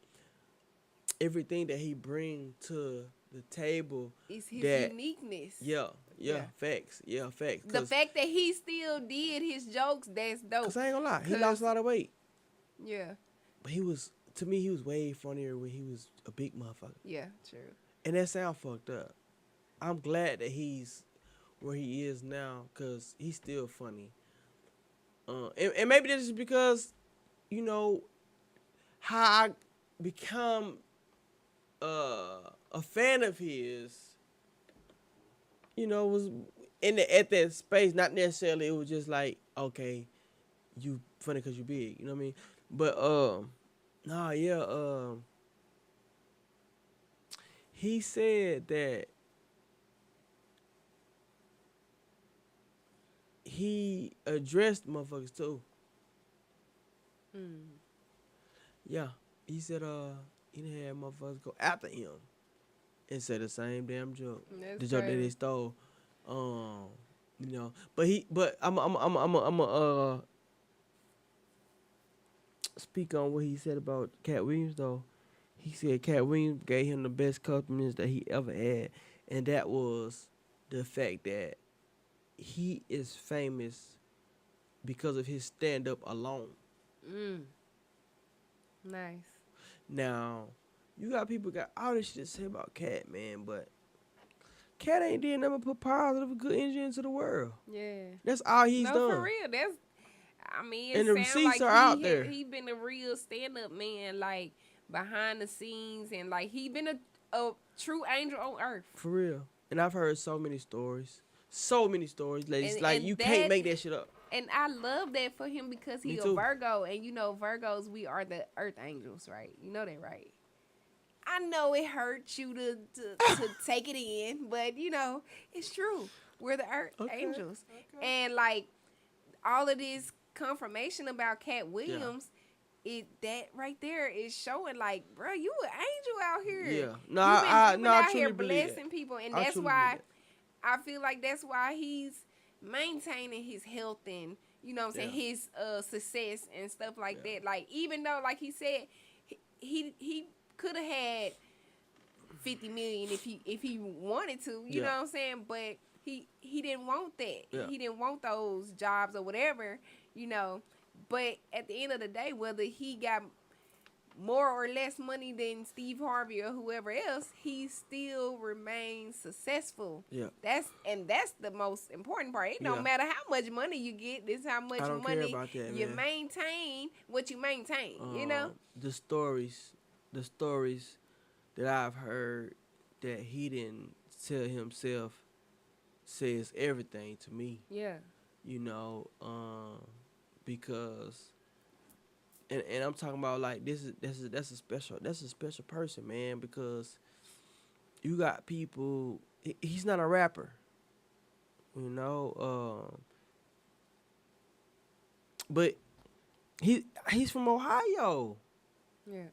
everything that he bring to the table. It's his that- uniqueness. Yeah. Yeah, Yeah. facts. Yeah, facts. The fact that he still did his jokes, that's dope. Cause I ain't gonna lie, he 'Cause- lost a lot of weight, Yeah. but he was to me he was way funnier when he was a big motherfucker, Yeah, true. and that sound fucked up. I'm glad that he's where he is now, cause he's still funny. And maybe this is because, you know, how I become a fan of his. You know, was at that space. Not necessarily. It was just like, okay, you funny because you big. You know what I mean? But nah, yeah. He said that he addressed motherfuckers too. Mm. Yeah, he said he didn't have motherfuckers go after him and say the same damn joke, That's the joke that they crazy. stole. You know, but I'm speak on what he said about Cat Williams though. He said Cat Williams gave him the best compliments that he ever had, and that was the fact that he is famous because of his stand up alone. Mm. Nice. Now, you got people got all this shit to say about Cat, man, but Cat ain't did nothing but put positive, good energy into the world. Yeah. That's all he's no, done. for real. That's. I mean, And it the sounds receipts like are out he there. he been a real stand up man, like behind the scenes, and like he been a true angel on earth. For real. And I've heard so many stories. So many stories. Like, it's And- like and you that- can't make that shit up. And I love that for him because Me he a too. Virgo, and you know Virgos, we are the earth angels, right? You know that, right? I know it hurts you to take it in, but you know it's true. We're the earth Okay. angels, and like all of this confirmation about Cat Williams, that right there is showing like, bro, you an angel out here. Yeah. No, You been- I you been no, I out truly here believe blessing that. people, and I that's truly why believe I feel like that's why he's maintaining his health and you know what I'm saying, Yeah. his success and stuff like Yeah. that. Like even though like he said he could have had 50 million if he wanted to, you Yeah. know what I'm saying? But he didn't want that. Yeah. He didn't want those jobs or whatever, you know. But at the end of the day, whether he got more or less money than Steve Harvey or whoever else, he still remains successful. Yeah. That's the most important part. It Yeah. don't matter how much money you get, it's how much I don't care money about that, you man. maintain what you maintain. You know? The stories that I've heard that he didn't tell himself says everything to me. Yeah. You know, because and I'm talking about like that's a special person, man, because you got people. He's not a rapper, you know, but he's from Ohio. Yeah.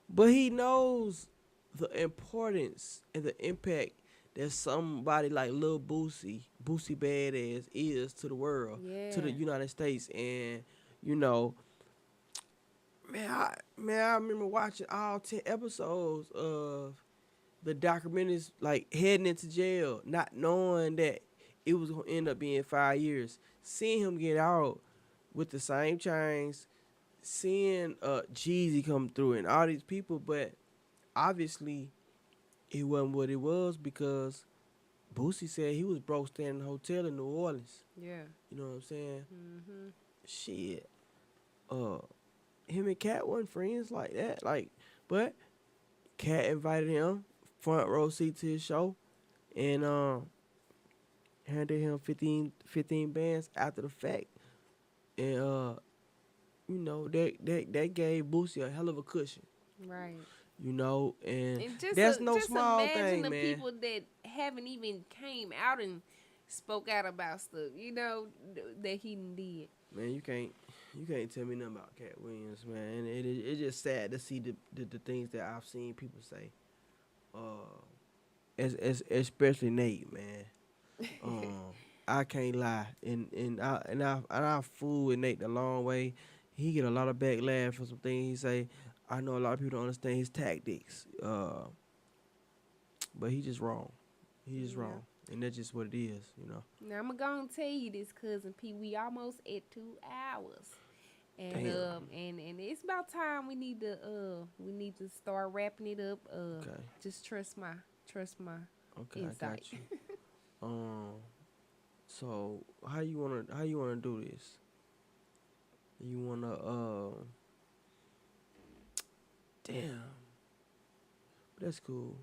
But he knows the importance and the impact that somebody like Lil Boosie Badass is to the world, to the Yeah. United States. And, you know, I remember watching all 10 episodes of the documentaries, like heading into jail, not knowing that it was going to end up being 5 years. Seeing him get out with the same chains, seeing Jeezy come through and all these people, but obviously it wasn't what it was because Boosie said he was broke staying in a hotel in New Orleans. Yeah. You know what I'm saying? Mm-hmm. Shit. Him and Cat wasn't friends like that. Like, but Cat invited him front row seat to his show and handed him 15 bands after the fact. And you know, that gave Boosie a hell of a cushion. Right. You know, and And just that's no small imagine thing, the man. people that haven't even came out and spoke out about stuff, you know, that he did. Man, you can't tell me nothing about Cat Williams, man. And it's just sad to see the things that I've seen people say. Especially Nate, man. I can't lie, and I fool with Nate the long way. He get a lot of backlash for some things he say. I know a lot of people don't understand his tactics. But he just wrong. He just Yeah. wrong. and that's just what it is, you know. Now I'm gonna tell you this, cousin P. We almost at 2 hours, and Damn. and it's about time we need to start wrapping it up. Okay. Just trust my Okay, I insight. got you. So how you wanna do this? You wanna damn. That's cool.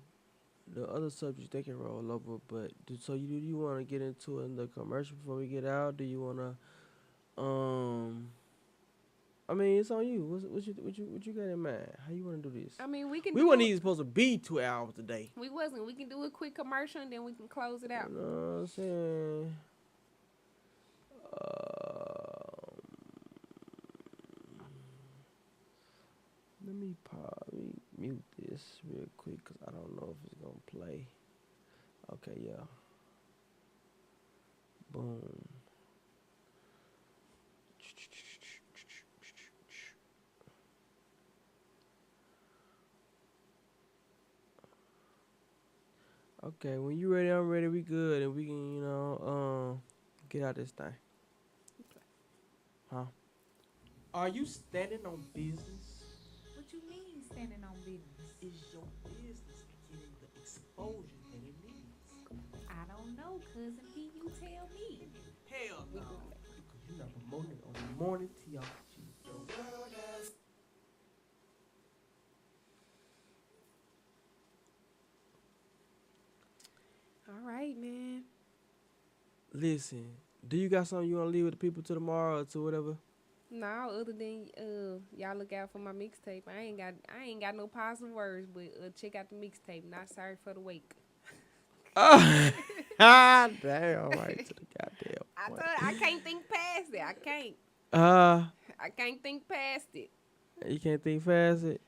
The other subjects they can roll over, but do you want to get into the commercial before we get out? Do you want to I mean, it's on you. What you got in mind? How you want to do this? I mean, we can. We do weren't it- even supposed to be 2 hours today. We wasn't. We can do a quick commercial and then we can close it out. You know what I'm saying? Um, let me mute this real quick because I don't know if it's gonna play. Okay, yeah. Boom. Okay, when you ready, I'm ready. We good, and we can, get out this thing. Huh? Are you standing on business? What you mean standing on business? Is your business getting the exposure that it needs? I don't know, cousin P. You tell me. Hell no. Because you're not promoting it on the morning TRG. All right, man. Listen, do you got something you want to leave with the people to tomorrow or to whatever? No, other than y'all look out for my mixtape. I ain't got no positive words, but check out the mixtape. Not sorry for the wake. Damn, right to the goddamn I point. thought I can't think past it. I can't. I can't think past it. You can't think fast it.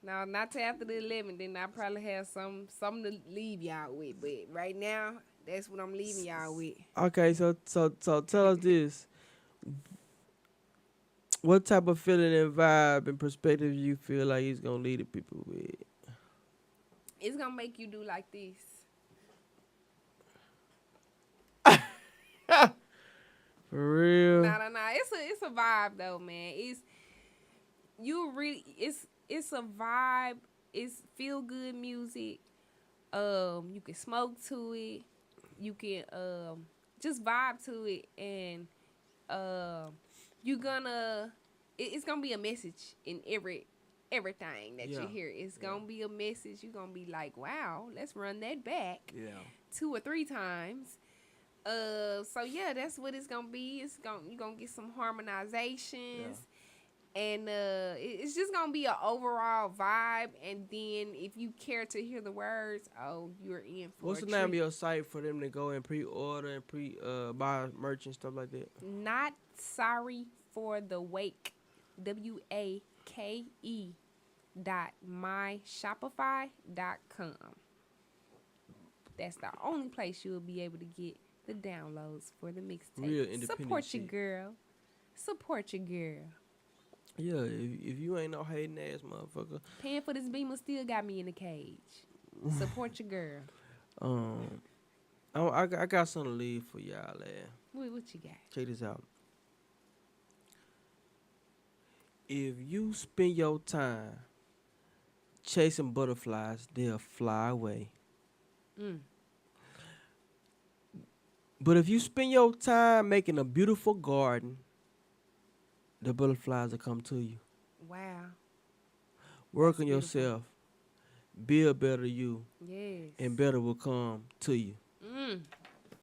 No, not till after the 11. Then I probably have something to leave y'all with. But right now, that's what I'm leaving y'all with. Okay, so tell us this. What type of feeling and vibe and perspective you feel like he's gonna lead the people with? It's gonna make you do like this. For real? No. It's a vibe though, man. It's a vibe. It's feel good music. You can smoke to it. You can just vibe to it, and it's gonna be a message in everything that Yeah. you hear. It's gonna be a message. You're gonna be like, wow, let's run that back Yeah. 2 or 3 times. So yeah, that's what it's gonna be. You're gonna get some harmonizations, and it's just gonna be an overall vibe. And then if you care to hear the words, oh, you're in for. What's the name of your site for them to go and pre-order and buy merch and stuff like that? Not sorry for the wake. WAKE.myshopify.com. That's the only place you'll be able to get the downloads for the mixtape. Real independent Support your shit. girl. Support your girl. Yeah, if you ain't no hating ass motherfucker. Paying for this Beamer still got me in the cage. Support your girl. I got something to leave for y'all, man. What you got? Check this out. If you spend your time chasing butterflies, they'll fly away. But if you spend your time making a beautiful garden, the butterflies will come to you. Wow. Work That's on beautiful. yourself. Be a better you, Yes. and better will come to you. Mm.